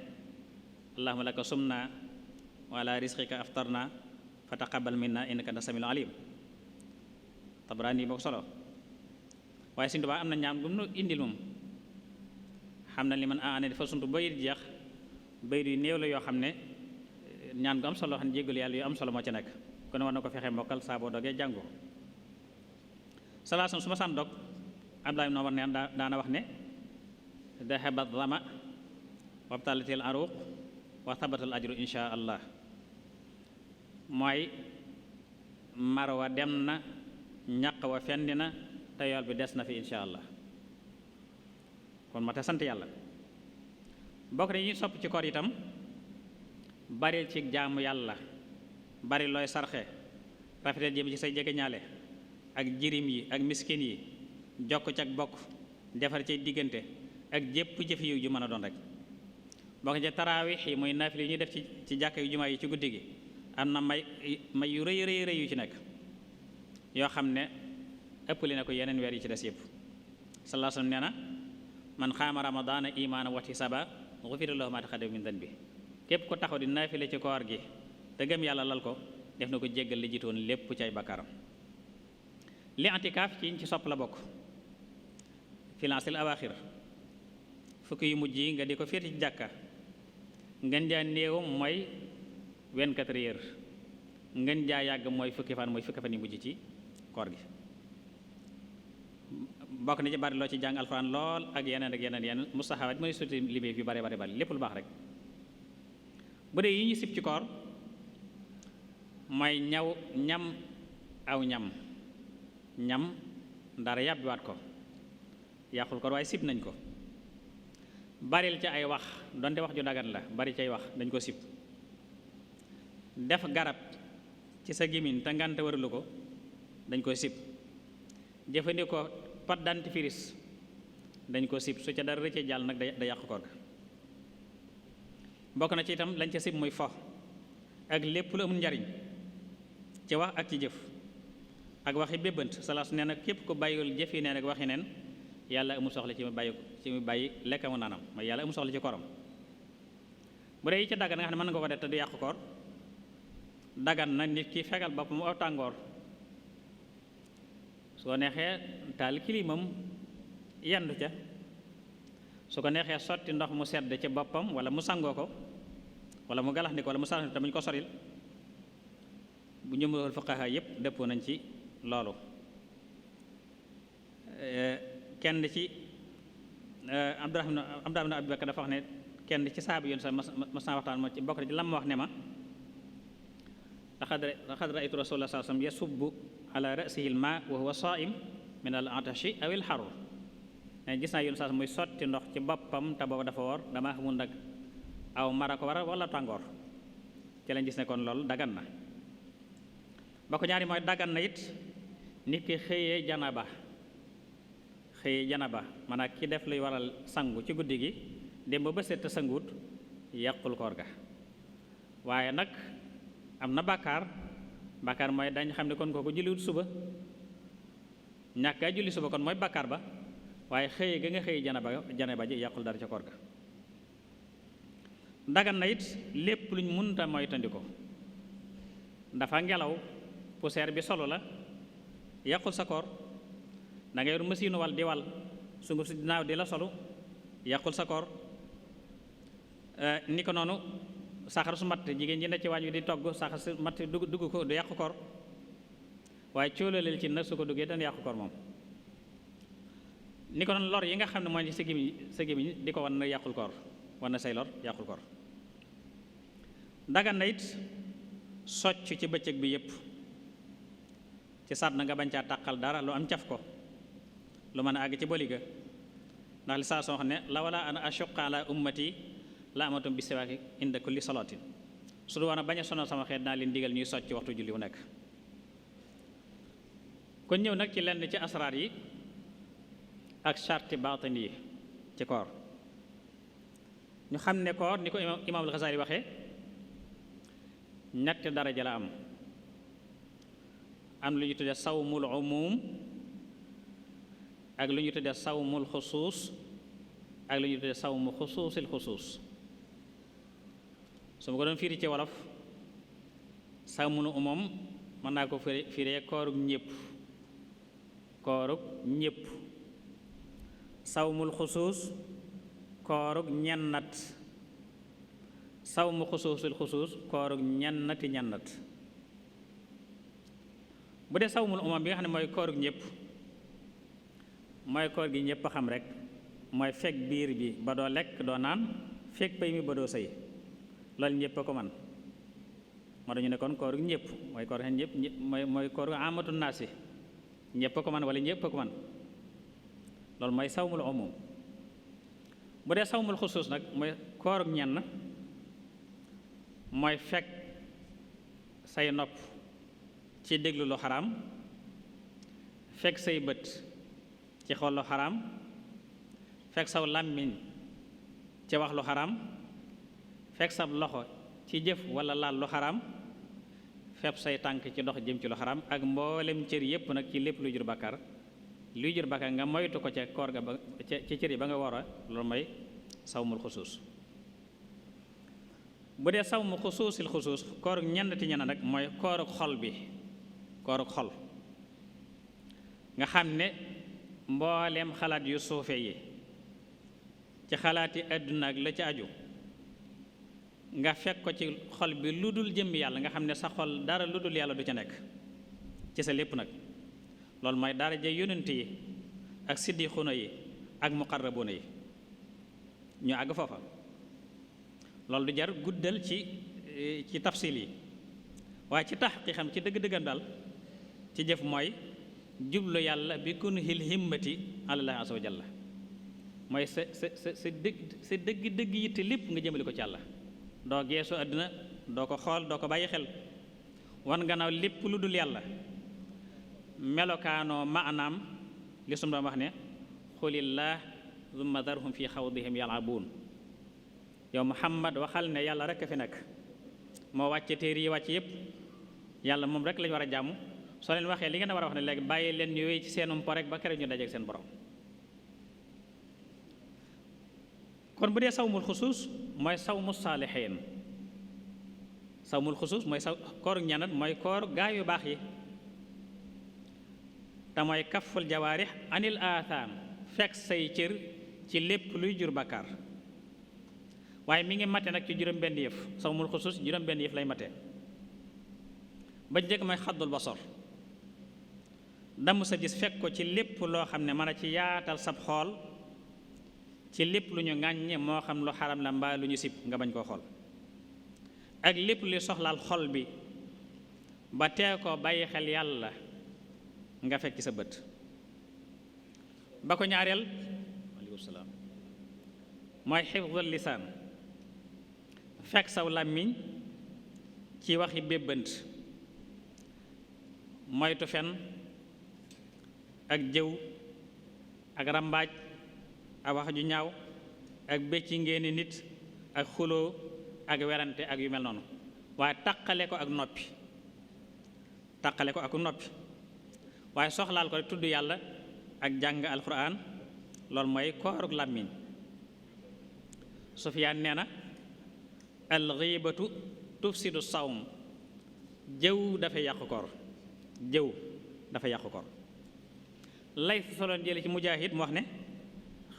[SPEAKER 2] allahumma laka sumna wa ala rizqika aftarna fa taqabbal minna innaka anta samiul alim. Tabraani moo ko solo. waaye Sëñ Tuubaa am na ñaan bu mu indil moom xam na li man aane dafa suntu bayit jeex bayit yu néew la yoo xam ne ñaan gu am solo xam ne jéggalu yàlla yu am solo moo ci nekk kon war na ko fexe mbokkal saa boo dogee jàngu. salaasam su ma saan dog Abdullah ibn Umar neen daana wax ne dahaba dhama wabtalatil aruq wa thabatal ajru insha allah, mooy marwa dem na ñaq wa fendi na te yool bi des na fi insha allah. kon ma te sant yàlla. bokk na ñuy sopp ci koor itam baril ci jaamu yàlla bari looy sarxe rafetal jëm ci say jegeñaale ak jirim yi ak miskin yi jokk ci ak bokk defar ci diggante ak jépp jëf yiw ju mën a doon rek bokk ci taraawix yi muy naafile yi ñuy def ci jàkka yu jumaa yi ci guddi gi am na may yu rëy rëy rëy yu ci nekk yoo xam ne ëppali na ko yeneen weer yi ci des yëpp sallallahu alayhi wa sallam nee na man xaama ramadaana imaana wa ihtisaaban gufira lahu maa taqaddama min danbi képp ko taxaw di naafile ci koor gi te gëm yàlla lal ko def na ko jéggal li jiitoon lépp ci ay bakkaaram li antikaaf ci ci sopp la bokk filansil awaaxir fukki yu mujj yi nga di ko féeti ci jàkka ngeen jaa néew mooy 24 heures ngeen jaa yàgg mooy fukki fan yu mujj ci koor gi bokk na ci bari loo ci jàng alxuraan lool ak yeneen mustahabaat mooy suti liméef yu bari lépp lu baax rek bu dee yi ñu sib ci koor mooy ñam ndara yàbbiwaat ko yàqul koor waaye sib nañ ko baril ci ay wax donte wax ju dagan la bari ci ay wax dañ ko sib def garab ci sa gémmiñ te ngante waralu ko dañ ko sib jëfandikoo pâte dentifrice dañ ko sib su ca dara rëcce jàll nag da yàq koor ga bokk na ci itam lañ ca sib muy fo ak lépp lu amul njariñ ci wax ak ci jëf ak waxi bébbant salaas nee na képp ko bàyyiwul jëf yi neen ak waxi neen yàlla amul soxla ci mu bàyyi lekk mu naanam mooy yàlla amul soxla ci koram bu dee yi ca daggan nga xam ne mën nga ko def te du yàq koor dagan na nit ki fegal boppam aw tàngoor su ko neexee taal kilimam yendu ca su ko neexee sotti ndox mu sedd ci boppam wala mu sangoo ko wala mu galax ndiko wala mu sarax te muñ ko soril bu ñëmul fuqaha yépp dëppoo nañ ci loolu kenn ci Abdurahmaan ibn Abi Bakr dafa wax ne kenn ci saabu yoon sax mas naa waxtaan ma ci bokk na ci lam ma wax ne ma laqad ra'aytu Rasulullah sallallahu alayhi wa sallam yasubbu ala ra'sihi al-maa wa huwa saa'im min al-'atashi aw al-harr ne gis naa yoon sax muy sotti ndox ci boppam te boobu dafa woor damaa xamul nag aw mara ko waral wala tàngoor ci lañ gis ne kon loolu dagan na ba ko ñaari mooy dagan na it nit ki xëyee janaba maanaam ki def luy waral sangu ci guddi gi dem ba set sanguut yàqul koor ga waaye nag am na bàkkaar mooy dañ xam ne kon kooku julliwut suba ñàkk a julli suba kon mooy bàkkaar ba waaye xëye ga nga xëye janaba ji yàqul dara ca koor ga dagan na it lépp luñ munta moytandiko dafa ngelaw poussière bi solo la yàqul sa koor da ngay yor machine wal di wal sunguf si dinaaw di la solu yàqul sa koor ni ko noonu saxar su matt jigéen ñi ne ci waañ wi di togg saxar su matt dugg ko du yàqu koor waaye cóolaleel ci nag su ko duggee dana yàqu koor moom ni ko noonu lor yi nga xam ne mooy sa gémmiñ di ko wan na yàqul koor wan na say lor yàqul koor dagan na it socc ci bëccëg bi yépp ci sàdd na nga bañ caa tàqal dara lu am caf ko lu mën a àgg ci boliga ndax li saa soo xam ne la wala ana ashuqqa ala ummati la amatum bi siwaaki inda kulli salatin su du woon a bañ a sonal sama xeet naa leen digal ñuy socc waxtu julli wu nekk kon ñëw nag ci lenn ci asraar yi ak charti baatin yi ci koor ñu xam ne koor ni ko imaamul Xasaali waxee ñetti daraja la am lu ñu tudde sawmul umum ak lu ñu tudde sawmul xusuus ak lu ñu tudde sawmu xusuusil xusuus su ma ko doon firi ci wolof sawmul umum mën naa ko firee koorug ñépp sawmul xusuus koorug ñennat sawmu xusuusil xusuus koorug ñennat bu dee sawmul umam bi nga xam ne mooy koorug ñëpp mooy koor gi ñëpp xam rek mooy fekk biir bi ba doo lekk doo naan fekk pay mi ba doo sëy loolu ñëpp a ko man moo dañu ne kon koorug ñëpp mooy koor ñëpp mooy koorug amatu naasi ñëpp a ko man wala ñëpp a ko man loolu mooy sawmul umum bu dee sawmul xusuus nag mooy koorug ñenn mooy fekk say nopp ci déglu lu xaraam fekk say bët ci xool lu xaraam fekk saw làmmiñ ci wax lu xaraam fekk sab loxo ci jëf wala laal lu xaraam fepp say tànk ci dox jëm ci lu xaraam ak mboolem cër yépp nag ci lépp luy jur bàkkaar nga moytu ko ca koor ga ba ci cër yi ba nga war a loolu mooy sawmul xusuus. bu dee sawmu xusuusil xusuus koorug ñennati ñenn nag mooy koorug xol bi koorug xol nga xam ne mbooleem xalaat yu suufe yi ci xalaati àdduna ak la ci aju nga fekk ko ci xol bi lu dul jëm yàlla nga xam ne sa xol dara lu dul yàlla du ca nekk ci sa lépp nag loolu mooy daraja yonent yi ak siddiquna yi ak muqarrabuna yi ñu àgg foofa loolu du jar guddal ci tafsil yi waaye ci taxqiqam ci dëgg-dëggam daal ci jëf mooy jublu yàlla bi kunhil himmati alallahi azza wa jalla mooy sa dëgg yitte lépp nga jëmale ko ci yàlla doo geesu àdduna doo ko xool doo ko bàyyi xel wan gannaaw lépp lu dul yàlla melokaanoo maanaam li sum doon wax ne xulillah thumma darhum fi xawdihim yalabuun yow Muhammad waxal ne yàlla rek a fi nekk moo wàcce téere yi wàcce yépp yàlla moom rek lañu war a jàmm soo leen waxee li ngeen a war a wax ne léegi bàyyi leen ñu wéy ci seenum po rek ba kere ñu dajeek seen borom. kon bu dee sawmul xusuus mooy sawmu saalixiin sawmul xusuus mooy koor ñanat mooy koor gaa yu baax yi te mooy kaful jawaarix anil aathaam fekk say cër ci lépp luy jur bakkaar waaye mi ngi mate nag ci juróom-benn yëf sawmul xusuus juróom-benn yëf lay mate ba njëkk mooy xaddul basar damm sa gis fekk ko ci lépp loo xam ne mën a ci yaatal sab xool ci lépp lu ñu ŋàññe moo xam lu xaram la mbaa lu ñu sib nga bañ koo xool ak lépp lu soxlaal xol bi ba tee ko bàyyi xel yàlla nga fekk ci sa bët ba ko ñaareel aleykum salaam mooy xifdul lisaan fekk saw làmmiñ ci waxi bébbant moytu fen ak jëw ak rambaaj ak wax ju ñaaw ak bécci ngeeni nit ak xuloo ak werante ak yu mel noonu waaye taqale ko ak noppi waaye soxlaal ko rek tudd yàlla ak jàng alquran loolu mooy kooruk làmmiñ Sufyaan nee na alxiibatu tufsidu sawm jëw dafay yàqu koor lay soloon jële ci Mujaahid mu wax ne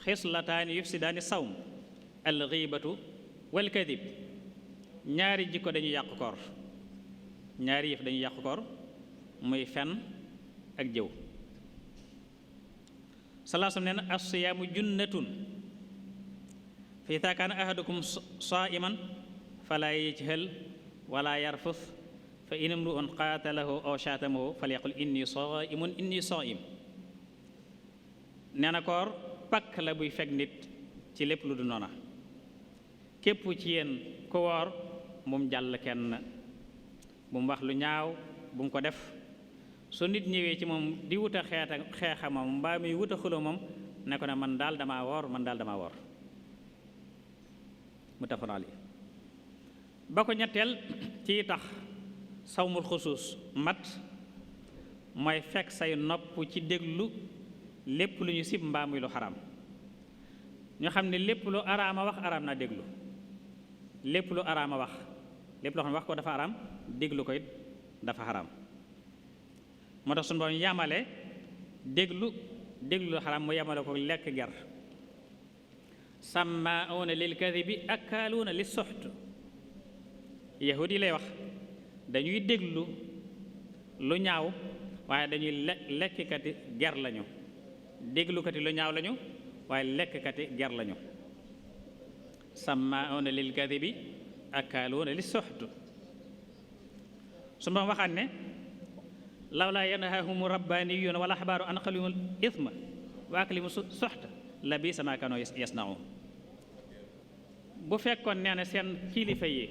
[SPEAKER 2] xislataani yufsidaani sawm alxiibatu wal kadib ñaari jikko dañuy yàqu koor ñaari yëf dañuy yàqu koor muy fen ak jëw salaasam nee na as-siyaamu junnatun fa idaa kaana ahadukum saa'iman falaa yajhal wala yarfus fa in imru'un qaatalahu aw shaatamahu falyaqul inni saa'im nee na koor pakk la buy fekk nit ci lépp lu du noona képp ci yéen ku woor bu mu jàll kenn bu mu wax lu ñaaw bu mu ko def su nit ñëwee ci moom di wut a xeexa moom mbaa muy wut a xuloo moom ne ko ne man daal damaa woor muttafaqun alayhi ba ko ñetteel ci tax sawmul xusuus mat mooy fekk say nopp ci déglu lépp lu ñu sib mbaa muy lu xaraam ñu xam ne lépp lu araama wax araam naa déglu lépp lu araama wax lépp loo xam ne wax ko dafa araam déglu ko it dafa xaraam moo tax suñu borom yamale déglu lu xaraam mu yamale ko lekk ger sàmmaa'uuna lil kadibi akaaluuna lis suxt yahud yi lay wax dañuy déglu lu ñaaw waaye dañuy lekkati ger lañu déglukati lu ñaaw lañu waaye lekkati ger lañu sàmmaa'uuna lil kadibi akaaluuna lis suxt su ma waxaat ne lawlaa yanhaahum rabbaaniyuuna wal ahbaaru an qalimul isma wa aklimu suxta la biisa maa kaanuu yasna'uun bu fekkoon nee na seen kilifa yi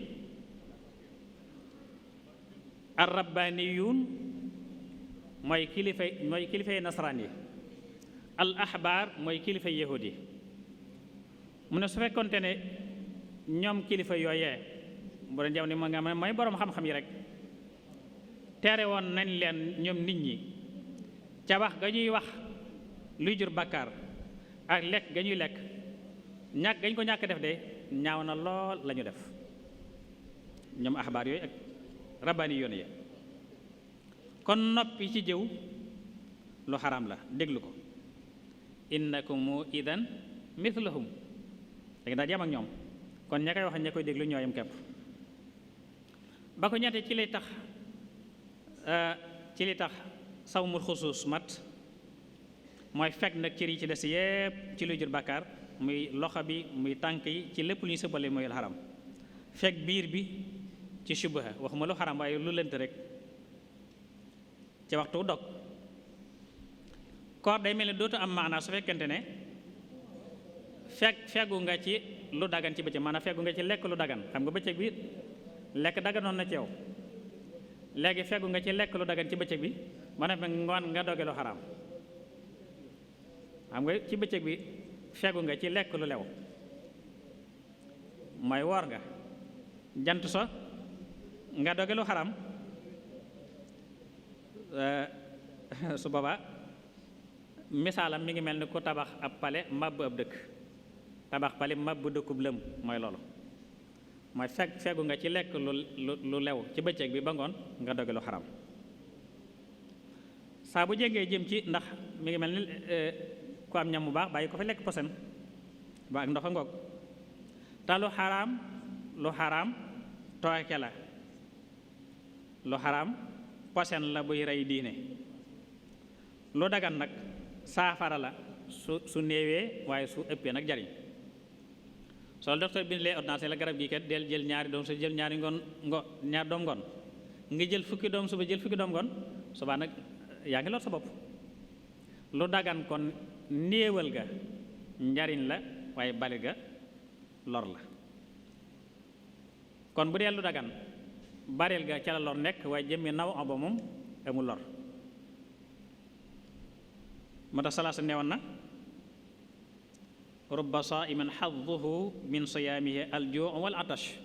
[SPEAKER 2] ar rabbaniyun mooy kilifay nasaraan yi, al ahbaar mooy kilifay yahud yi. mu ne su fekkonte ne ñoom kilifa yooyee bu doon jamono moo nga xam ne mooy boroom xam-xam yi rek tere woon nañ leen ñoom nit ñi ca wax ga ñuy wax luy jur bàkkaar ak lekk ga ñuy lekk ñàkk gañ ko ñàkk def de ñaaw na lool la ñu def ñoom axbaar yooyu ak rabbaani yoon yi. kon noppi ci jëw lu xaraam la, déglu ko. innakum idan mithlahum léegi daal yam ak ñoom, kon ña koy wax ña koy déglu ñooyam kepp. ba ko ñette ci li tax sawmul xusuus mat mooy fekk nag cër yi ci des yépp ci luy jur bàkkaar, muy loxo bi muy tànk yi ci lépp lu ñu sëbbale mooy lu xaram. fekk biir bi ci subaha waxuma lu xaram waaye lu lënt rek ci waxtu dog. koor day mel ne dootu am maanaa su fekkente ne feggu nga ci lu dagan ci bëccëg, maanaam feggu nga ci lekk lu dagan. xam nga bëccëg bi lekk daganoon na ci yow, léegi feggu nga ci lekk lu dagan ci bëccëg bi ba ne ngoon nga doge lu xaraam. xam nga ci bëccëg bi feggu nga ci lekk lu lew, mooy woor nga, jant so nga doge lu xaraam. su boobaa misaalam mi ngi mel ni ku tabax ab pale màbb ab dëkk, tabax pale màbb dëkkub lëm mooy loolu. mooy feggu nga ci lekk lu lew ci bëccëg bi ba ngoon nga doge lu xaram. saa bu jegee jëm ci ndax mi ngi mel ni ku am ñam bu baax bàyyi ko fi lekk posen ba ak ndox a ngoog. te lu xaraam tooke la, lu xaraam posen la buy rey diine. lu dagan nag saafara la su néewee waaye su ëppee nag jariñ. soo docteur bi lee ordonnance la garab gi kat del jël ñaari doom su jël ñaari ñaari doom ngoon nga jël fukki doom suba jël fukki doom ngoon suba nag yaa ngi lor sa bopp. lu dagan kon néewal ga njariñ la waaye bali ga lor la. kon bu dee lu dagan baril ga ca la lor nekk waaye jëmmi naw ba moom amul lor. moo tax salaasa newoon na rubba saimin xadduhu min siyaamihi aljuu wal atash.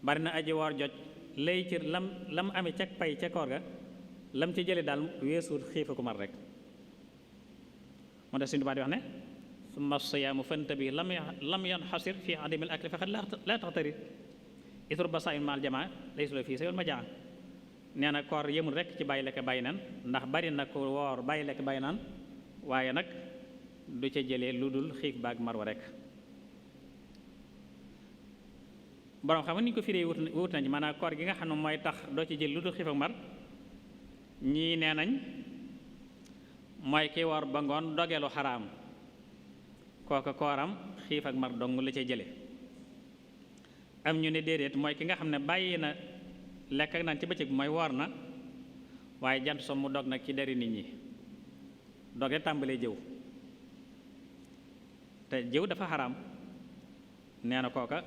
[SPEAKER 2] bari na aji woor joj lay ci lam amee ca pay ca koor ga lam ci jële daal weesuut xiifa ku mar rek. moo tax suñu Tuubaa di wax ne summa siyaamu fantabi lam yanxasir fi adami al akli faqad laa taxtari it rubba saimin maal jamaa laysa lahu fii sayun ma jaa. nee na koor yëmul rek ci bàyyi lekk bàyyi naan, ndax bari na ko woor bàyyi lekk bàyyi naan waaye nag du ca jëlee lu dul xiif baag marwa rek. borom xam nga ni ñu ko firee wut nañ maanaam koor gi nga xam ne mooy tax doo ci jël lu dul xiif ak mar. ñii nee nañ mooy ki woor ba ngoon dogeelu xaraam, kooka kooram xiif ak mar dong la ca jële. am ñu ne déedéet mooy ki nga xam ne bàyyi na lekk ak naan ci bëccëg bi mooy woor na waaye jant so mu dog nag ci deri nit ñi dog de tàmbalee jëw te jëw dafa xaraam. nee na kooka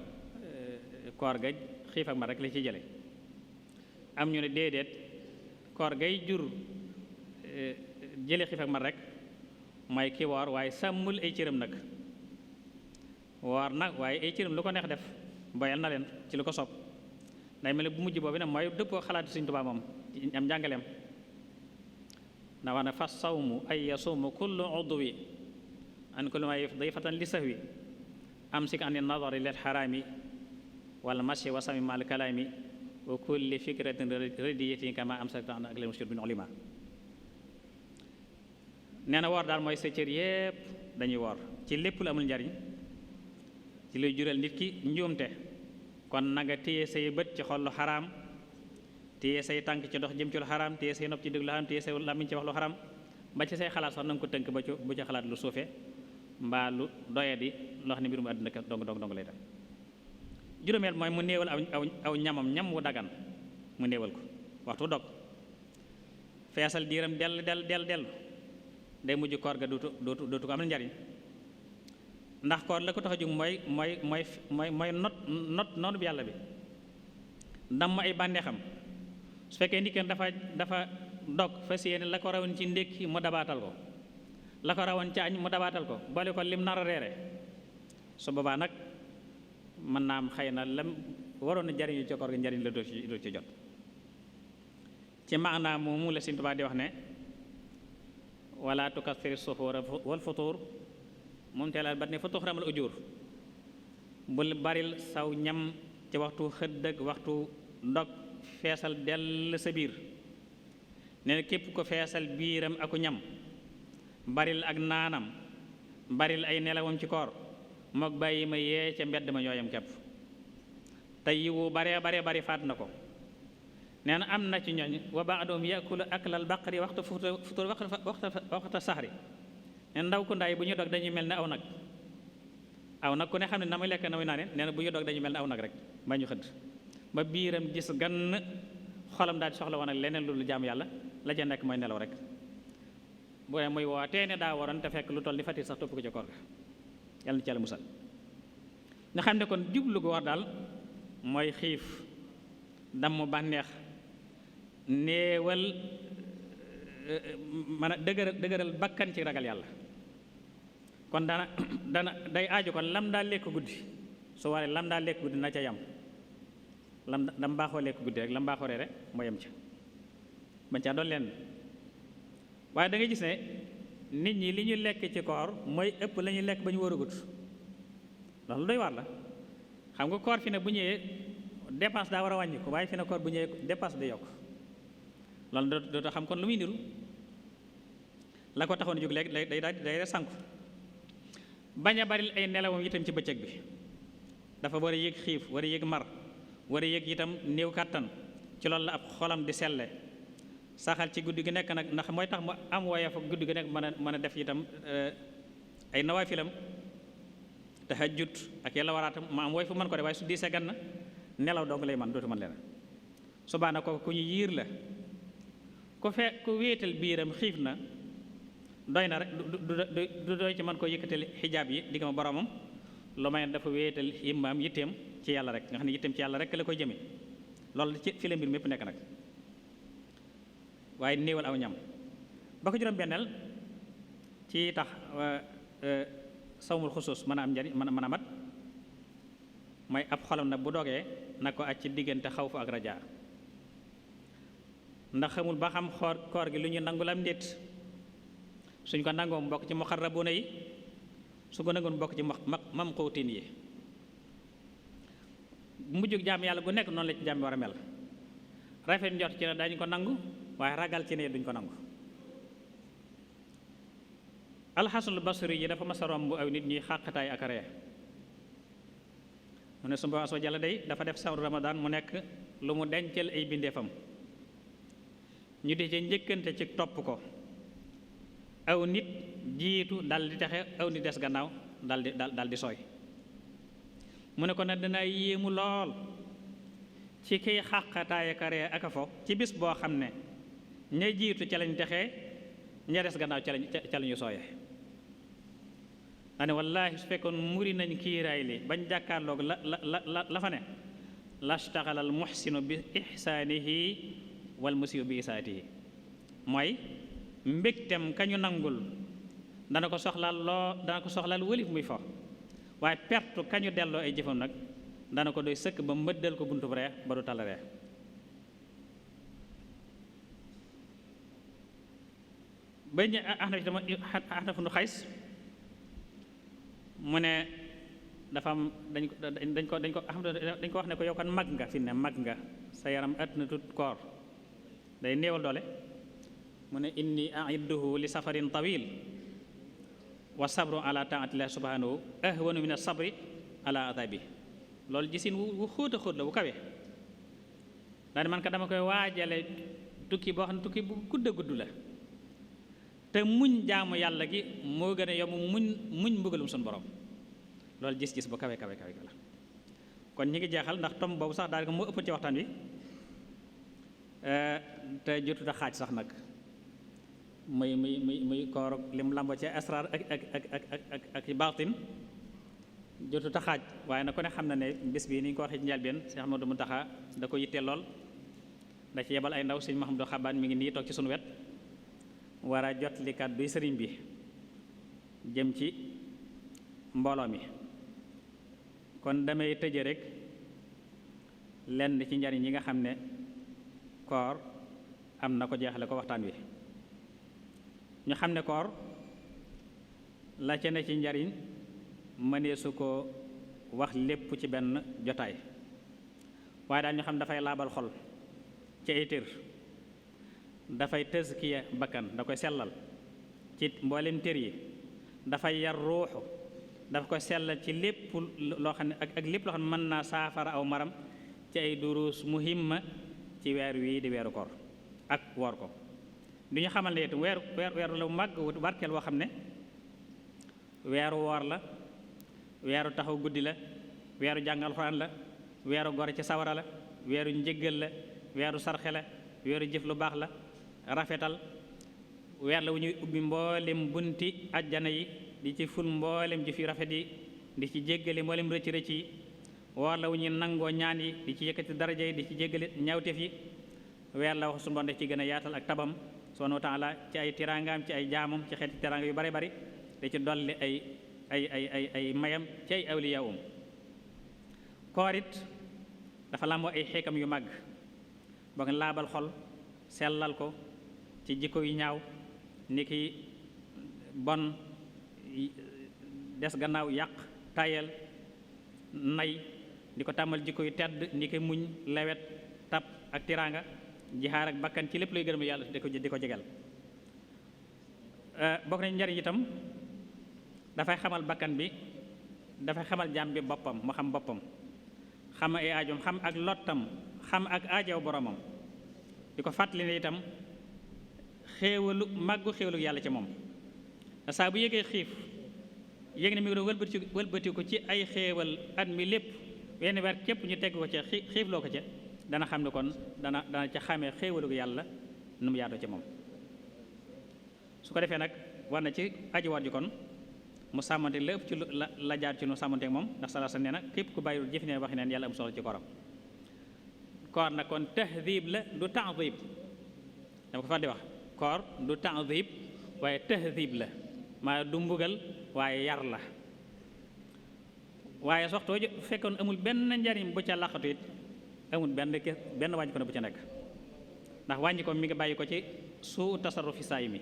[SPEAKER 2] koor ga xiif ak mar rek la ci jële. am ñu ne déedéet koor gay jur jële xiif ak mar rek mooy ki woor waaye sàmmul ay cëram nag. woor nag waaye ay cëram lu ko neex def boyal na leen ci lu ko sopp. day mel ne bu mujj boobu nag mooy dëppoo xalaatu Sëriñ Tuubaa moom am njàngaleem na wax ne fa sawmu ay yasuumu kullu udwi an kulli ma dayfatan li sahwi amsik an nadari lil xaraami wal mashi wa sami mal kalaami wa kulli fikratin radiyatin kama amsakta an akli mushir bin ulima. nee na woor daal mooy sa cër yépp dañuy woor ci lépp lu amul njariñ ci luy jural nit ki njuumte. kon na nga téye say bët ci xool lu xaraam, téye say tànk ci dox jëm ci lu xaraam, téye say nopp ci déglu lu xaraam, téye say làmmiñ ci wax lu xaraam, ba ci say xalaat sax na nga ko tënk ba ci bu ci xalaat lu suufe mbaa lu doyadi loo xam ne mbirum àdduna dong lay def. juróomeel mooy mu néewal aw ñamam ñam wu dagan mu néewal ko waxtu dog. feesal diiram dell day mujj koor ga dootu ko amal njariñ. ndax koor la ko tax a jóg mooy not noonu bi yàlla bi damm ay bànneexam. su fekkee nit ki dafa dog fas yéene la ko rawoon ci ndékki mu dabaatal ko, la ko rawoon ci añ mu dabaatal ko, boole ko lim nar a reere, su boobaa nag mën naa am xëy na lam waroon a jariñu ci koor gi njariñ la doo ci jot. ci maanaam moomu la Sëñ Tuubaa di wax ne wala tukathiri suhuura wal futuur moom teelaat bat ne fa tuxramal ujur, bul baril saw ñam ci waxtu xëdd ak waxtu ndog, feesal dell sa biir. nee na képp ko feesal biiram aku ñam, baril ak naanam, baril ay nelawam ci koor, mook bàyyi ma yee ca mbedd ma ñooyam kepp, te yiwu bare bari faat na ko. nee na am na ci ñooñ wa ba'dhum yakulu aklal baqari waxtu futur waxta saxri. nee na ndaw ku ndaay bu ñu dog dañuy mel ne aw nag ku ne xam ne na muy lekk na muy naane, nee na bu ñu dog dañuy mel ne aw nag rek ba ñu xëdd ba biiram gis gann, xolam daal di soxla woon ak leneen lu jaamu yàlla, la ca nekk mooy nelaw rek. bu ne muy wootee ne daa waroon te fekk lu toll ni fatir sax topp ko ca koor ga, yàlla na ci yàlla musal. nga xam ne kon jublu gu war daal mooy xiif, damm bànneex, néewal mën a dëgëral bakkan ci ragal yàlla. kon dana day aaju kon lam daa lekk guddi, su waree lam daa lekk guddi na ca yam, lam baaxoo lekk guddi rek lam baaxoo reere moo yem ca, bañ caa doon leen. waaye da ngay gis ne nit ñi li ñu lekk ci koor mooy ëpp la ñuy lekk ba ñu war a gudd, loolu doy waar la. xam nga koor fi ne bu ñëwee dépense daa war a wàññi ko, waaye fi ne koor bu ñëwee dépense day yokk, loolu dootoo xam kon lu muy niru, la ko taxoon jóg léegi day sànku. bañ a bari ay nelawam itam ci bëccëg bi, dafa war a yëg xiif, war a yëg mar, war a yëg itam néew kàttan, ci loolu la ab xolam di selle. saxal ci guddi gi nekk nag, ndax mooy tax mu am woyof ak guddi gi nekk mën a def itam ay nawaafilam, tahajjud ak yàlla waraatam mu am woy fu mën ko def, waaye su diisee gan na nelaw dong lay man dootu mën leen. subaa na ko ku ñu yiir la, ku wéetal biiram xiif na doy na rek du doy ci mën koo yëkkatal xijaab yi digg ma boromam, lu may dafa wéetal himmaam yitteem ci yàlla rek, nga xam ne yitteem ci yàlla rek la koy jëme. loolu ci fi la mbir mépp nekk nag. waaye néewal aw ñam ba ko juróom-benneel ci tax sawmul xusuus mën a am njariñ mën a mat, mooy ab xolam nag bu dogee na ko aj ci diggante xawfu ak rajaa, ndax xamul ba xam koor gi lu ñu nangu la am ndéet. suñ ko nangoo mu bokk ci muqarrabuuna yi, su ko nangoon bokk ci mamquutiin yi. mujjug jaam yàlla gu nekk noonu la ci jaam war a mel, rafet njort ci ne dañu ko nangu, waaye ragal ci ne duñ ko nangu. alxasanul basri yi dafa mas a romb aw nit ñuy xàqataay ak ree, mu ne sumba aswa jàlla day dafa def sawru ramadan mu nekk lu mu dencal ay bindeefam, ñu di ci njëkkante ci topp ko, aw nit jiitu dal di texe, aw nit des gannaaw dal di sooy. mu ne ko nag dina yéemu lool ci kiy xàqataay ak ree ak a fo ci bis boo xam ne ña jiitu ca lañ texee, ña des gannaaw ca lañu sooyee. daa ne wallaahi su fekkoon muri nañ kiiraay li bañ jàkkaarloog la fa ne, lastaxala al muxsinu bi ixsaanihi wal musii'u bi isaatihi. mooy mbégtem kañu nangul dana ko soxlaal wëlif muy fo, waaye pertu kañu delloo ay jëfam nag dana ko doy sëkk ba mbëddal ko buntu bu ree ba du tal ree. ba ñu Ahnaf ibnu Xays mu ne dafa am dañ ko wax ne ko yow kan mag nga fi ne mag nga, sa yaram at na tut koor day néewal doole. mu ne inni aidduhu li safarin tawil wa sabru ala taatillahi subhanahu ahwanu min as-sabri ala adabi. loolu gisin wu xóot a xóot la bu kawe. daane man ka dama koy waajale tukki boo xam ne tukki bu gudd a gudd la, te muñ jaamu yàlla gi moo gën a yomb muñ mbugalum suñu borom. loolu gis-gis bu kawe la. kon ñi ngi jeexal ndax tom boobu sax daal moo ëpp ci waxtaan wi, te jotut a xaaj sax nag. muy koor lim lambo ci asrar ak baatin jotut a xaaj, waaye nag ku ne xam na ne bés bii ni ñu ko waxee ci njëlbeen Cheikh Ahmadou Mountakha da ko yitteel lool, da ci yebal ay ndaw sëñ Mahamadou Xabaan mi ngi nii toog ci sunu wet war a jot li kàdduy sëriñ bi jëm ci mbooloo mi. kon damay tëje rek lenn ci njariñ yi nga xam ne koor am na ko jeexale ko waxtaan wi. ñu xam ne koor la ca ne ci njariñ mënee su ko wax lépp ci benn jotaay, waaye daal ñu xam dafay laabal xol ci ay tër, dafay tëskiya bakkan, da koy sellal ci mboolem tër yi, dafay yar ruuxu, dafa koy sellal ci lépp loo xam ne ak lépp loo xam ne mën naa saafara aw maram ci ay duruus muhimma ci weer wii di weeru koor ak woor ko. du ñu xamal ne itam weeru la màgg barkeel woo xam ne weeru woor la, weeru taxaw guddi la, weeru jàng alxuraan la, weeru gore ci sawara la, weeru njëggal la, weeru sarxe la, weeru jëf lu baax la, rafetal weer la wu ñuy ubbi mboolem bunti ajjana yi di ci ful mboolem jëf yu rafet yi di ci jéggale mboolem rëcc rëcc yi, woor la wu ñuy nangoo ñaan yi di ci yëkkati daraja yi di ci jéggale ñaawteef yi, weer la wax su mbon def ci gën a yaatal ak tabam subhanahu wa taala ci ay tiraangaam ci ay jaamam ci xeeti tiraanga yu bare bari da ci dolli ay mayam ci ay awliyaawum. koor it dafa làmboo ay xeekam yu màgg ba nga laabal xol, sellal ko ci jikko yu ñaaw ni ki bon, des gannaaw, yàq, tayel, nay, di ko tàmmal jikko yu tedd ni ki muñ, lewet, tab ak tiraanga, jihaar ak bakkan ci lépp luy gërëm yàlla di ko jegal. bokk nañ njariñ itam dafay xamal bakkan bi, dafay xamal jaam bi boppam mu xam boppam, xam ay aajoom, xam ak lottam, xam ak aajow boromam, di ko fàttali ne itam xéewalu màggu xéewalu yàlla ci moom. saa bu yëgee xiif yëg ne mi ngi doon wëlbati ko ci ay xéewal at mi lépp wenn weer képp ñu tegg ko ca xiifloo ko ca, dana xam ne kon dana ca xamee xéewalu yàlla nu mu yaatoo ci moom. su ko defee nag war na ci aji war ji kon mu sàmmante lépp ci la jaar ci nu sàmmante moom, ndax sala sa nee na képp ku bàyyiwul jëf neen waxi neen yàlla am soxla ci koram. koor nag kon tahdib la du ta'dib, dama ko fa di wax koor du ta'dib waaye tahdib la, maa du mbugal waaye yar la. waaye soxtoo fekkoon amul benn njariñ bu ca laqatu it amul benn wàññi ko ne bu ca nekk, ndax wàññi ko mi ngi bàyyi ko ci suu tasarrufi saa yi mi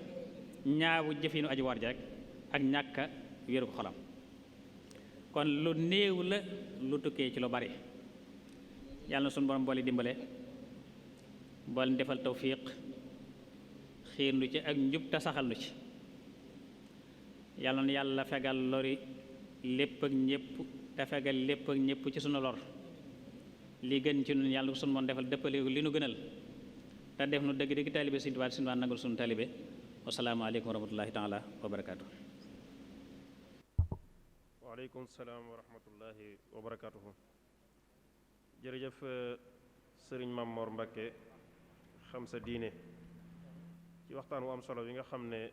[SPEAKER 2] ñaawu jëfinu aji war ji rek ak ñàkka wéeru ko xolam. kon lu néew la lu tukkee ci lu bari. yàlla na sunu borom boole dimbale, boole defal tawfiq, xiir nu ci ak njub te saxal nu ci. yàlla na yàlla fegal lori lépp ak ñépp te fegal lépp ak ñépp ci sunu lor. li gën ci nun yàlla sunu borom defal dëppale li nu gënal te def nu dëgg dëgg taalibe Sëñ Tuubaa Sëñ Tuubaa nangul sunu taalibe. wassalaamu aleykum wa rahmatullahi taala wa barakaatu.
[SPEAKER 1] waaleykum salaam wa rahmatullahi wa barakaatuhu. jërëjëf sëriñ Mamor Mbakke xam sa diine ci waxtaan wu am solo yi nga xam ne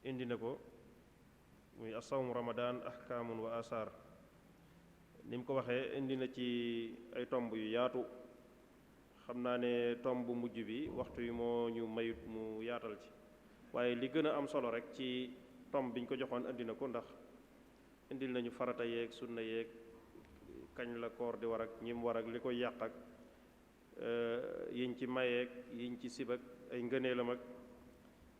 [SPEAKER 1] indi na ko muy asawmu ramadan ahkaamun wa asaar. ni mu ko waxee indi na ci ay tomb yu yaatu, xam naa ne tomb bu mujj bi waxtu yi moo ñu mayut mu yaatal ci, waaye li gën a am solo rek ci tomb biñ ko joxoon indi na ko, ndax indil nañu farata yeeg sunna yeeg kañ la koor di war ak ñi mu war ak li koy yàq ak yiñ ci mayeeg yiñ ci sibak ay ngëneelam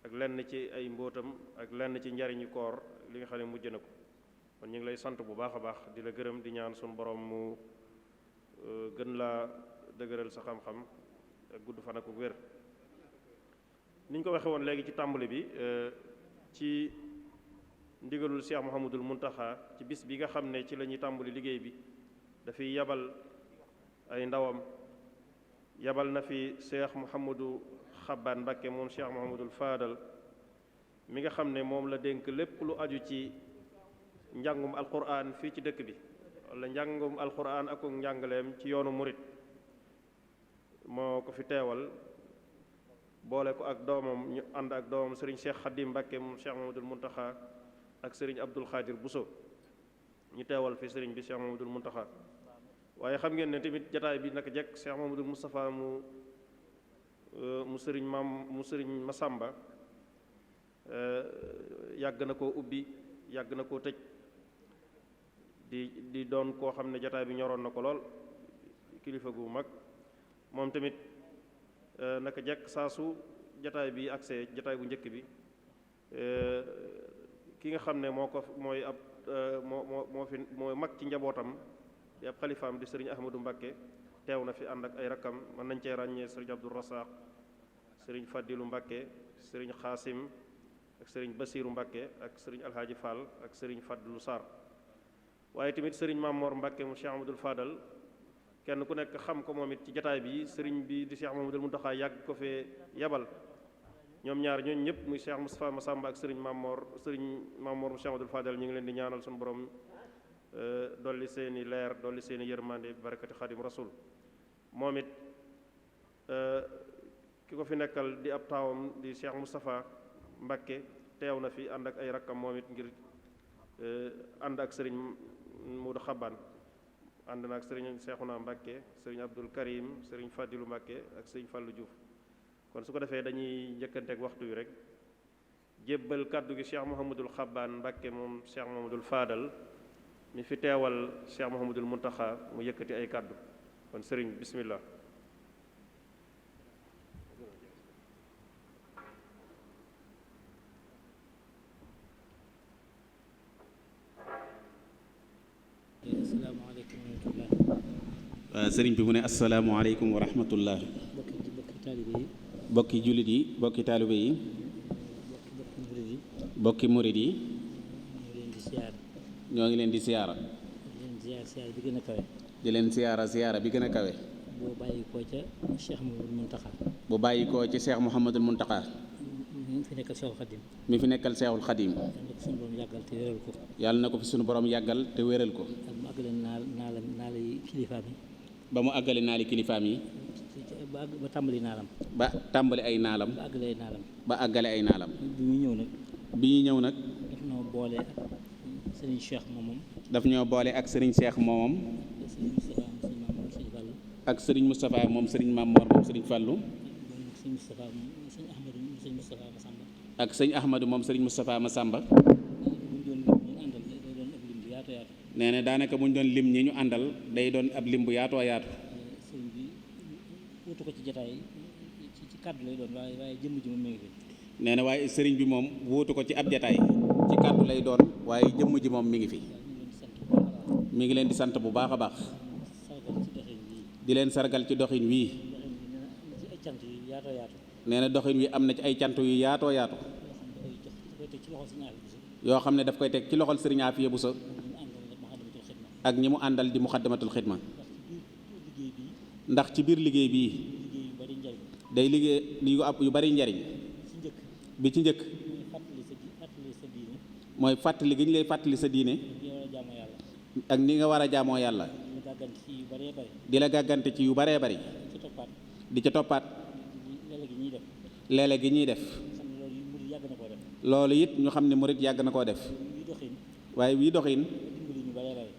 [SPEAKER 1] ak lenn ci ay mbóotam ak lenn ci njariñu koor li nga xam ne mujj na ko. kon ñu ngi lay sant bu baax a baax di la gërëm di ñaan suñu borom mu gën laa dëgëral sa xam-xam ak gudd fan ak wér. ni ñu ko waxee woon léegi ci tàmbali bi ci ndigalul Cheikh Mouhamadul Muntaxa ci bis bi nga xam ne ci la ñuy tàmbali liggéey bi dafay yabal ay ndawam. yabal na fi Cheikh Mouhamadou Xabbaan Mbakke moom Cheikh Mouhamadul Faadal mi nga xam ne moom la dénk lépp lu aju ci njàngum alquran fii ci dëkk bi, wala njàngum alquran ak njàngaleem ci yoonu murit. moo ko fi teewal boole ko ak doomam, ñu ànd ak doomam sëriñ Cheikh Xadim Mbakke moom Cheikh Mouhamadul Muntaxa ak sëriñ Abdul Xaadir Buso ñu teewal fi sëriñ bi Cheikh Mouhamadul Muntaxa. waaye xam ngeen ne tamit jataay bi naka jekk Cheikh Mouhamadul Moustapha mu mu sëriñ Masamba yàgg na koo ubbi yàgg na koo tëj di doon koo xam ne jataay bi ñoroon na ko lool, kilifa gu mag moom tamit naka jekk saa su jataay bi agsee jataay bu njëkk bi ki nga xam ne mooy ab moo mag ci njabootam di ab xalifaam di sëriñ Ahmadou Mbakke teew na fi ànd ak ay rakkam mën nañ cee ràññee sëriñ Abdou Rassaq sëriñ Fadilu Mbakke sëriñ Xaasim ak sëriñ Basiiru Mbakke ak sëriñ Alhaaji Fall ak sëriñ Fadlu Sarr waaye tamit sëriñ Mamor Mbakke mu Cheikh Amadou Fadal kenn ku nekk xam ko moom it ci jataay bi sëriñ bi di Cheikh Mamadou Muntaxa yàgg ko fee yabal ñoom ñaar ñooñu ñëpp muy Cheikh Moustapha Massamba ak sëriñ Mamor mu Cheikh Amadou Fadal ñu ngi leen di ñaanal suñu borom dolli seeni leer dolli seeni yërmande barakati xadim rasul moom it ki ko fi nekkal di ab taawam di Cheikh Moustapha Mbakke teew na fi ànd ak ay rakkam moom it ngir ànd ak sëriñ Muudu Xabbaan ànd na ak sëriñ Seexuna Mbakke sëriñ Abdul Karim sëriñ Fadilu Mbakke ak sëriñ Fàllu Juuf kon su ko defee dañuy njëkkanteeg waxtu wi rek jébbal kàddu gi Cheikh Mouhamadul Xabbaan Mbakke moom Cheikh Mouhamadul Fadal mi fi teewal Cheikh Mouhamadul Muntaxa mu yëkkati ay kàddu kon sëriñ bismillah.
[SPEAKER 3] sëriñ bi mu ne asalaamaaleykum wa rahmatullah.
[SPEAKER 4] bokki taalibe yi.
[SPEAKER 3] bokki jullit yi bokki taalibe yi. bokki murid yi.
[SPEAKER 4] ñoo ngi leen di siyaara.
[SPEAKER 3] ñoo ngi leen di siyaara.
[SPEAKER 4] di leen siyaara bi gën a kawe.
[SPEAKER 3] di leen siyaara bi gën a kawe.
[SPEAKER 4] boo bàyyi koo ca Cheikh Mouhamadul Muntaxa.
[SPEAKER 3] bu bàyyi koo ci Cheikh Mouhamadul Muntaxa.
[SPEAKER 4] mi fi nekkal Cheikhul Khadim.
[SPEAKER 3] mi fi nekkal Cheikhul Khadim.
[SPEAKER 4] yàlla na ko suñu borom yàggal te wéral ko.
[SPEAKER 3] yàlla na ko fi suñu borom yàggal te wéral ko.
[SPEAKER 4] ak mu àggale naala yi kilifaam yi.
[SPEAKER 3] ba mu àggale naali kilifaam yi.
[SPEAKER 4] ba tàmbali naalam.
[SPEAKER 3] ba tàmbali ay naalam.
[SPEAKER 4] ba àggale ay naalam.
[SPEAKER 3] ba àggale ay naalam.
[SPEAKER 4] bi ñu ñëw nag.
[SPEAKER 3] bi ñuy ñëw nag.
[SPEAKER 4] daf ñoo boole ak sëriñ Cheikh moomam.
[SPEAKER 3] daf ñoo boole ak sëriñ Cheikh moomam. ak sëriñ Moustapha moom sëriñ Mamor moom sëriñ Fallou. ak sëñ Ahmadou moom sëriñ Moustapha Massamba. nee na daanaka bu ñu doon lim ñi ñu àndal day doon ab lim bu yaatoo yaatu.
[SPEAKER 4] sëriñ bi wutu ko ci jataay ci kàddu lay doon waaye jëmm ji moom mi ngi fi.
[SPEAKER 3] nee na waaye sëriñ bi moom wuutu ko ci ab jataay ci kàddu lay doon waaye jëmm ji moom mi ngi fi. mi ngi leen di sant bu baax a baax. di leen sargal ci doxin wii. nee na doxin wi am na ci ay cant yu yaatoo yaatu. yoo xam ne daf koy teg ci loxol sëriñ Afiya Buso ak ñi mu àndal di muxaddamatul xidma. ndax ci biir liggéey bii day liggéey yu bari njariñ. bi ci njëkk mooy fàttali gi ñu lay fàttali sa diine ak ni nga war a jaamoo yàlla. di la gàggante ci yu baree bari. di ca toppaat leele gi ñuy def. loolu it ñu xam ne murit yàgg na koo def. waaye wii doxin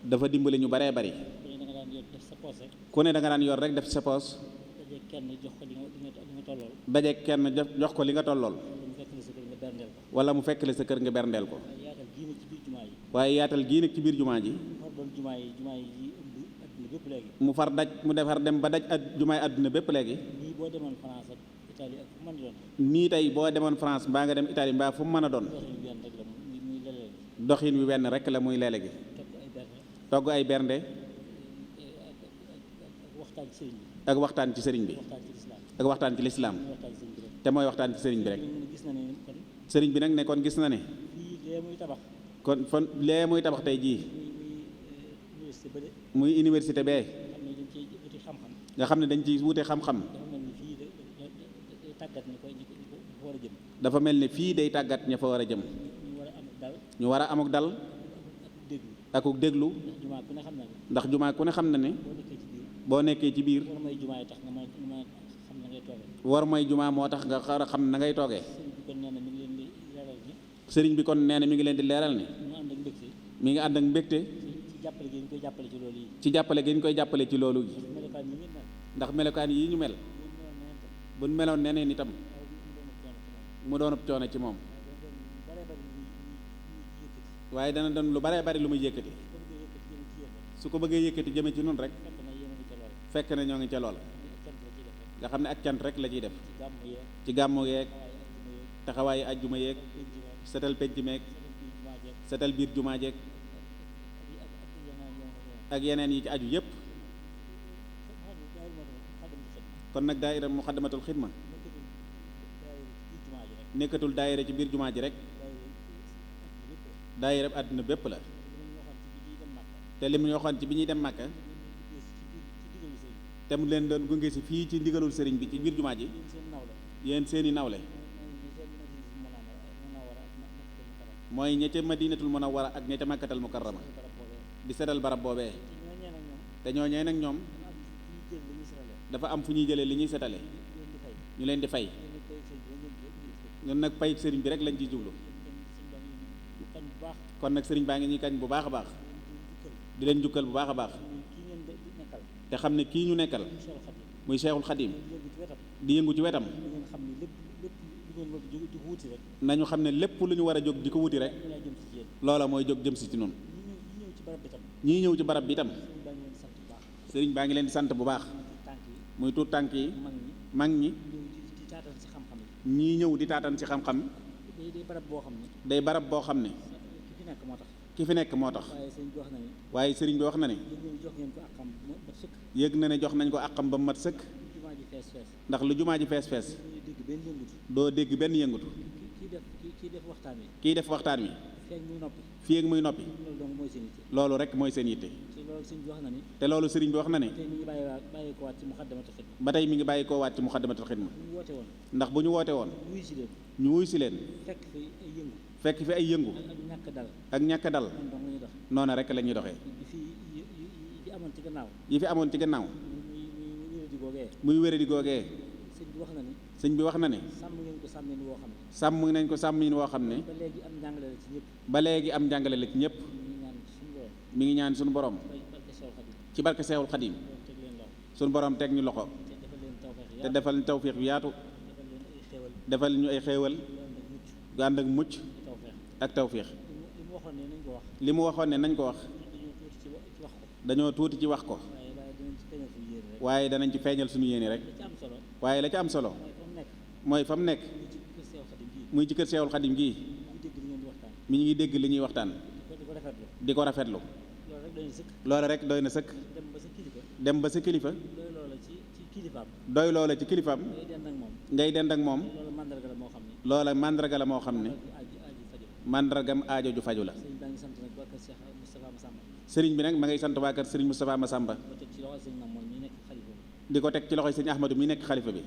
[SPEAKER 3] dafa dimbali ñu baree bari. ku ne da nga daan yor rek def sa poos. daje kenn jox ko li nga tollool. wala mu fekk la sa kër nga berndeel ko. waaye yaatal gii nag ci biir jumaa ji mu defar dem ba daj jumaay àdduna bépp léegi. nii tey boo demoon France mbaa nga dem Italie mbaa fu mu mën a doon. doxin wi wenn rek la muy leele gi. togg ay bernde ak waxtaan ci sëriñ bi ak waxtaan ci lislaam te mooy waxtaan ci sëriñ bi rek. sëriñ bi nag ne kon gis na ne kon fan lee muy tabax tey jii muy université bee nga xam ne dañ ciy wute xam-xam. dafa mel ne fii day tàggat ña fa war a jëm. ñu war a amuk dal akuk déglu. ndax jumaa ku ne xam na ne boo nekkee ci biir war mooy jumaa moo tax nga xar a xam na ngay toogee. sëriñ bi kon nee na mi ngi leen di leeral ne mi ngi ànd ak mbégte ci jàppale gi ñu koy jàppale ci loolu gi. ndax melokaan yi ñu mel buñ meloon neneen itam
[SPEAKER 4] mu doon coono ci moom
[SPEAKER 3] mu doonub coono ci moom
[SPEAKER 4] waaye dana doon lu bare bari lu muy yëkkati
[SPEAKER 3] waaye dana doon lu bare bari lu muy yëkkati
[SPEAKER 4] su ko bëggee yëkkati jëm ci
[SPEAKER 3] su ko bëggee yëkkati jëme ci nun rek
[SPEAKER 4] fekk na yéen a ngi ca lool
[SPEAKER 3] fekk na ñoo ngi ca loola
[SPEAKER 4] cant la ci def
[SPEAKER 3] nga xam ne ak cant rek la ciy def
[SPEAKER 4] ci gàmm yeeg
[SPEAKER 3] ci gàmmu yeeg
[SPEAKER 4] taxawaayu
[SPEAKER 3] taxawaayu
[SPEAKER 4] ajjuma yeeg
[SPEAKER 3] ajjuma yeeg
[SPEAKER 4] penc meeg
[SPEAKER 3] setal penc meeg
[SPEAKER 4] setal biir jumaa jeeg
[SPEAKER 3] setal biir jumaa jeeg
[SPEAKER 4] ak yeneen
[SPEAKER 3] ak yeneen yi ci aju yépp kon nag daayira muxaddamatul xidma nekkatul daayira ci biir jumaa ji rek daayira àdduna bépp la te li mu ñu waxoon ci bi ñuy dem Màkka te mu leen doon gunge si fii ci ndigalul sëriñ bi ci biir jumaa ji yéen seeni nawle mooy ña ca madinatul munawwara ak ña ca màkkatal mukarrama di setal barab boobee te ñooñee nag ñoom dafa am fu ñuy jëlee li ñuy setale ñu leen di fay ñun nag pay sëriñ bi rek lañ ciy jublu kon nag sëriñ baa ngi ñuy kañ bu baax a baax di leen jukkal bu baax a baax te xam ne kii ñu nekkal muy Cheikhul Khadim di yëngu ci wetam nañu xam ne lépp lu ñu war a jóg di ko wuti rek loola mooy jóg jëm si ci noonu ñii ñëw ci barab bi itam sëriñ baa ngi leen di sant bu baax muy tuut tànk yi mag ñi ñii ñëw di taatan ci xam-xam day barab boo xam ne ki fi nekk moo tax waaye sëriñ bi wax na ne yëg na ne jox nañ ko àqam ba mu mat sëkk ndax lu jumaa ji fees fees doo dégg benn yëngutu kii def waxtaan wi fii ak muy noppi loolu rek mooy seen yitte te loolu sëriñ bi wax na ne ba tey mi ngi bàyyi koo waat ci muxaddamatul xidma ndax bu ñu woote woon ñu wuy si leen fekk fi ay yëngu ak ñàkk dal noona rek la ñuy doxee yi fi amoon ci gannaaw muy wéradi googee sëñ bi wax na ne sàmm nañ ko sàmmin woo xam ne ba léegi am njàngale la ci ñëpp mi ngi ñaan suñu borom ci barke Seexul Xadim suñu borom teg ñu loxo te defal ñu tawfiix bi yaatu defal ñu ay xéewal gu ànd ak mucc ak tawfiix li mu waxoon ne nañ ko wax dañoo tuuti ci wax ko waaye danañ ci feeñal suñu yéene rek waaye la ca am solo mooy fa mu nekk muy ci kër Seexul Xadim gii mi ngi dégg li ñuy waxtaan di ko rafetlu loolu rek doy na sëkk dem ba sa kilifa doy loola ci kilifaam ngay dend ak moom loola màndarga la moo xam ne màndargam aajo ju faju la sëriñ bi nag ma ngay sant waa kër sëriñ Moustapha Massamba di ko teg ci loxoy sëriñ Ahmadou mi nekk xalifa bi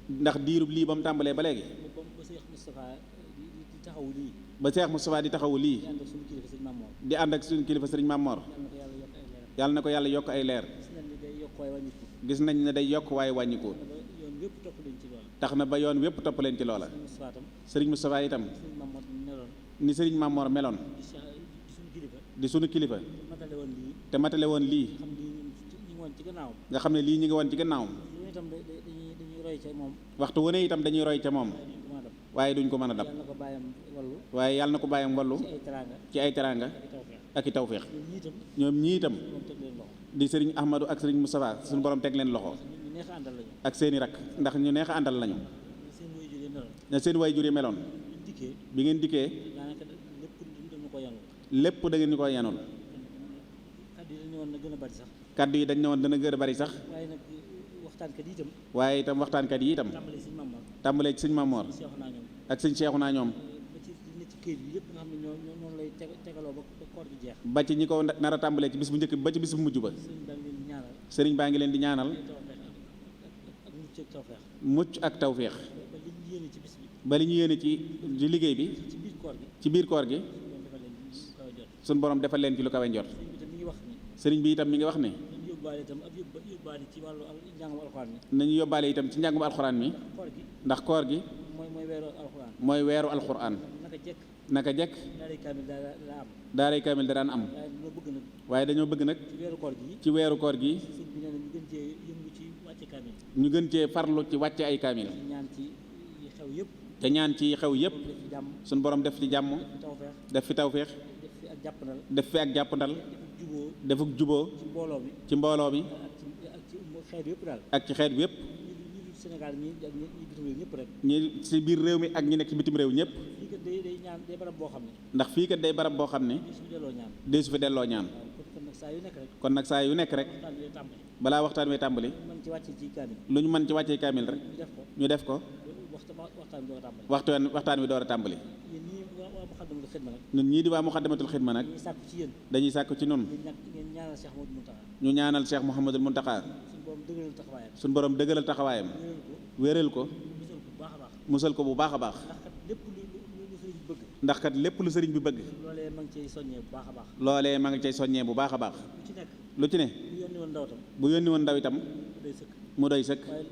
[SPEAKER 3] ndax diirub lii ba mu tàmbalee ba léegi ba Cheikh Moustapha di taxawu lii di ànd ak suñu kilifa sëriñ Mamor yàlla na ko yàlla yokk ay leer gis nañ ne day yokk waaye wàññiku tax na ba yoon wépp topp leen ci loola sëriñ Moustapha itam ni sëriñ Mamor meloon di sunu kilifa te matale woon lii nga xam ne lii ñu ngi woon ci gannaawam waxtu wu ne itam dañuy roy ca moom waaye duñ ko mën a dab waaye yàlla na ko bàyyam wallu ci ay teraanga ak i tawféex ñoom ñii itam di sëriñ Ahmadou ak sëriñ Moustapha suñu borom teg leen loxo ak seeni rak ndax ñu neex a àndal lañu na seen way jur yi meloon bi ngeen dikkee lépp da ngeen ñu ko yanul kaddu yi dañ ne woon dana gën a bari sax waaye itam waxtaankat yi itam tàmbalee ci sëñ Mamor ak sëñ Cheikhouna ñoom ba ci ñi ko nar a tàmbalee ci bis bu njëkk bi ba ci bis bu mujj ba sëriñ baa ngi leen di ñaanal mucc ak tawféex ba li ñu yéene ci liggéey bi ci biir koor gi suñ borom defal leen ci lu kawe njort sëriñ bi itam mi ngi wax ne nañu yóbbaale itam ci njàngum alxuraan mi ndax koor gi mooy weeru alxuraan naka jekk daaray kaamil da daan am waaye dañoo bëgg nag ci weeru koor gi ñu gën cee farlu ci wàcce ay kaamil
[SPEAKER 4] ñaan ci yi xew yëpp
[SPEAKER 3] te ñaan ci xew yëpp
[SPEAKER 4] def ci jàmm
[SPEAKER 3] suñu borom def ci jàmm
[SPEAKER 4] tawfeex
[SPEAKER 3] def fi tawféex
[SPEAKER 4] def fi ak jàppandal
[SPEAKER 3] def fi ak jàppandal
[SPEAKER 4] juboo
[SPEAKER 3] defuk juboo
[SPEAKER 4] ci mbooloo mi
[SPEAKER 3] ci mbooloo mi
[SPEAKER 4] ak ci xeet yëpp daal
[SPEAKER 3] ak ci xeet bi yëpp
[SPEAKER 4] ñi dul Sénégal ñi ak ñi bitim réew ñëpp rek
[SPEAKER 3] ñi ci biir réew mi ak ñi nekk ci bitim réew ñëpp
[SPEAKER 4] fii kat day ñaan day barab boo xam ne
[SPEAKER 3] ndax fii kat day barab boo xam ne
[SPEAKER 4] di su delloo ñaan
[SPEAKER 3] dee su fi delloo ñaan
[SPEAKER 4] waaw kon nag saa yu nekk rek
[SPEAKER 3] kon nag saa yu nekk rek
[SPEAKER 4] waxtaan bi day tàmbali
[SPEAKER 3] balaa waxtaan wi tàmbali
[SPEAKER 4] man ci wàcce ci kaamil
[SPEAKER 3] lu ñu mën ci wàccee kaamil rek
[SPEAKER 4] ñu def ko
[SPEAKER 3] ñu def ko
[SPEAKER 4] waxtaan bi doo tàmbali
[SPEAKER 3] waxtaan wi door a tàmbali
[SPEAKER 4] yéen ñii waa Muxaddamatul Xidma nag
[SPEAKER 3] ñun ñii di waa Muxaddamatul Xidma nag
[SPEAKER 4] ñuy sàkku ci yéen
[SPEAKER 3] dañuy sàkku ci nun
[SPEAKER 4] ngeen ñaanal Cheikh Mouhamadou Mountakha
[SPEAKER 3] ñu ñaanal Cheikh Mouhamadul Mountakha
[SPEAKER 4] suñu borom dëgëral taxawaayam
[SPEAKER 3] suñu borom dëgëral taxawaayam
[SPEAKER 4] wéeral ko
[SPEAKER 3] wéeral ko
[SPEAKER 4] musal ko bu baax a baax
[SPEAKER 3] musal ko bu baax a baax
[SPEAKER 4] ndax kat lépp lu sëriñ bi bëgg
[SPEAKER 3] ndax kat lépp lu sëriñ bi bëgg
[SPEAKER 4] loolee ma ngi cay soññee bu baax a baax
[SPEAKER 3] loolee ma ngi cay soññee bu baax a baax
[SPEAKER 4] lu ci nekk
[SPEAKER 3] lu ci ne
[SPEAKER 4] bu yónni woon ndaw tam
[SPEAKER 3] bu yónni woon ndaw itam
[SPEAKER 4] day sëkk
[SPEAKER 3] mu doy sëkk
[SPEAKER 4] waaye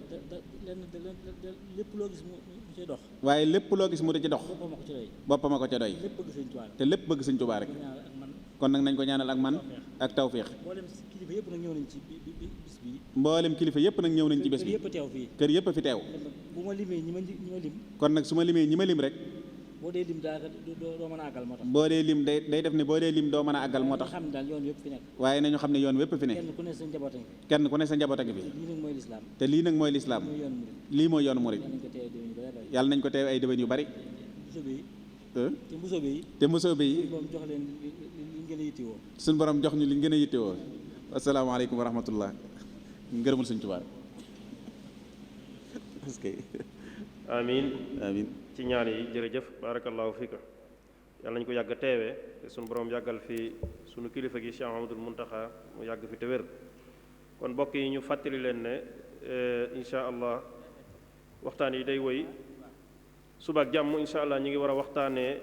[SPEAKER 4] lépp loo gis mu cay dox
[SPEAKER 3] waaye lépp loo gis mu di ci dox
[SPEAKER 4] boppam a ko ci doy
[SPEAKER 3] boppam a ko ca doy
[SPEAKER 4] lépp bëgg sëriñ Tuubaa
[SPEAKER 3] te lépp bëgg sëñ Tuubaa rek
[SPEAKER 4] ñaanal ak man
[SPEAKER 3] kon nag nañ ko ñaanal ak man ak tawféex
[SPEAKER 4] mboolem kilifa yëpp nag ñëw nañ ci bis bi
[SPEAKER 3] mboolem kilifa yëpp nag ñëw nañ ci bés
[SPEAKER 4] kër
[SPEAKER 3] bi
[SPEAKER 4] yëpp a teew fii
[SPEAKER 3] kër yëpp a fi teew
[SPEAKER 4] kon nag bu ma limee ñi ma lim
[SPEAKER 3] kon nag su ma limee ñi ma lim rek
[SPEAKER 4] boo dee lim daaka doo mën a àggal moo tax
[SPEAKER 3] boo dee lim day def ne boo dee lim doo mën a àggal moo tax
[SPEAKER 4] xam ne daal yoon yëpp fi nekk
[SPEAKER 3] waaye nañu xam ne yoon wépp fi ne
[SPEAKER 4] kenn ku ne sa njaboot a ngi fi
[SPEAKER 3] kenn ku ne sa njaboot a ngi fi
[SPEAKER 4] lii nag mooy lislaam
[SPEAKER 3] te lii nag mooy lislaam
[SPEAKER 4] mooy yoon murid
[SPEAKER 3] lii mooy yoonu murid
[SPEAKER 4] yàlla nañ ko teew déwén yu bëri
[SPEAKER 3] yàlla nañ ko teew ay déwén yu bari
[SPEAKER 4] te mbusoobe yi
[SPEAKER 3] te mosoobe yi
[SPEAKER 4] moom jox leen liñ gën a yittewoo
[SPEAKER 3] suñu borom jox ñu liñ gën a yittewoo asalaamaaleykum wa rahmatullah ngërëmul suñ Tuubaa parce que
[SPEAKER 1] amin
[SPEAKER 3] amin
[SPEAKER 1] ci ñaan yi jërëjëf barakallahu fika yàlla nañu ko yàgg teewee te suñu borom yàggal fi sunu kilifa gi Cheikh Mahamadul Muntaxa mu yàgg fi te wér kon mbokk yi ñu fàttali leen ne insha allah waxtaan yi day woy suba ak jàmm insha allah ñu ngi war a waxtaanee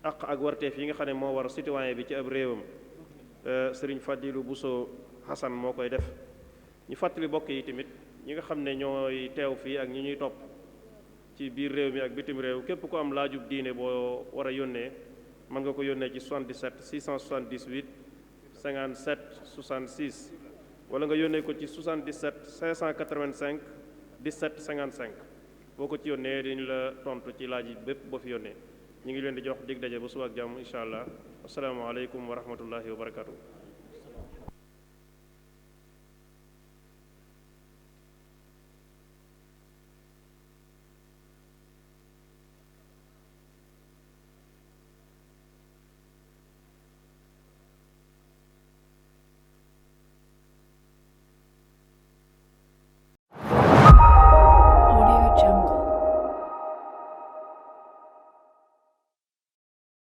[SPEAKER 1] àq ak warteef yi nga xam ne moo war citoyen bi ci ab réewam sëriñ Fadilu Buso Hasan moo koy def ñu fàttali mbokk yi tamit ñi nga xam ne ñooy teew fii ak ñi ñuy topp ci biir réew mi ak bitim réew képp ku am laajub diine boo war a yónnee mën nga ko yónnee ci 77 678 57 66 wala nga yónnee ko ci 77 585 17 55 boo ko ci yónnee dañu la tontu ci laaj yi bépp boo fi yónnee ñu ngi leen di jox dig daje ba suba ak jàmm incha allah asalaamaaleykum wa rahmatullahi wa barakatuh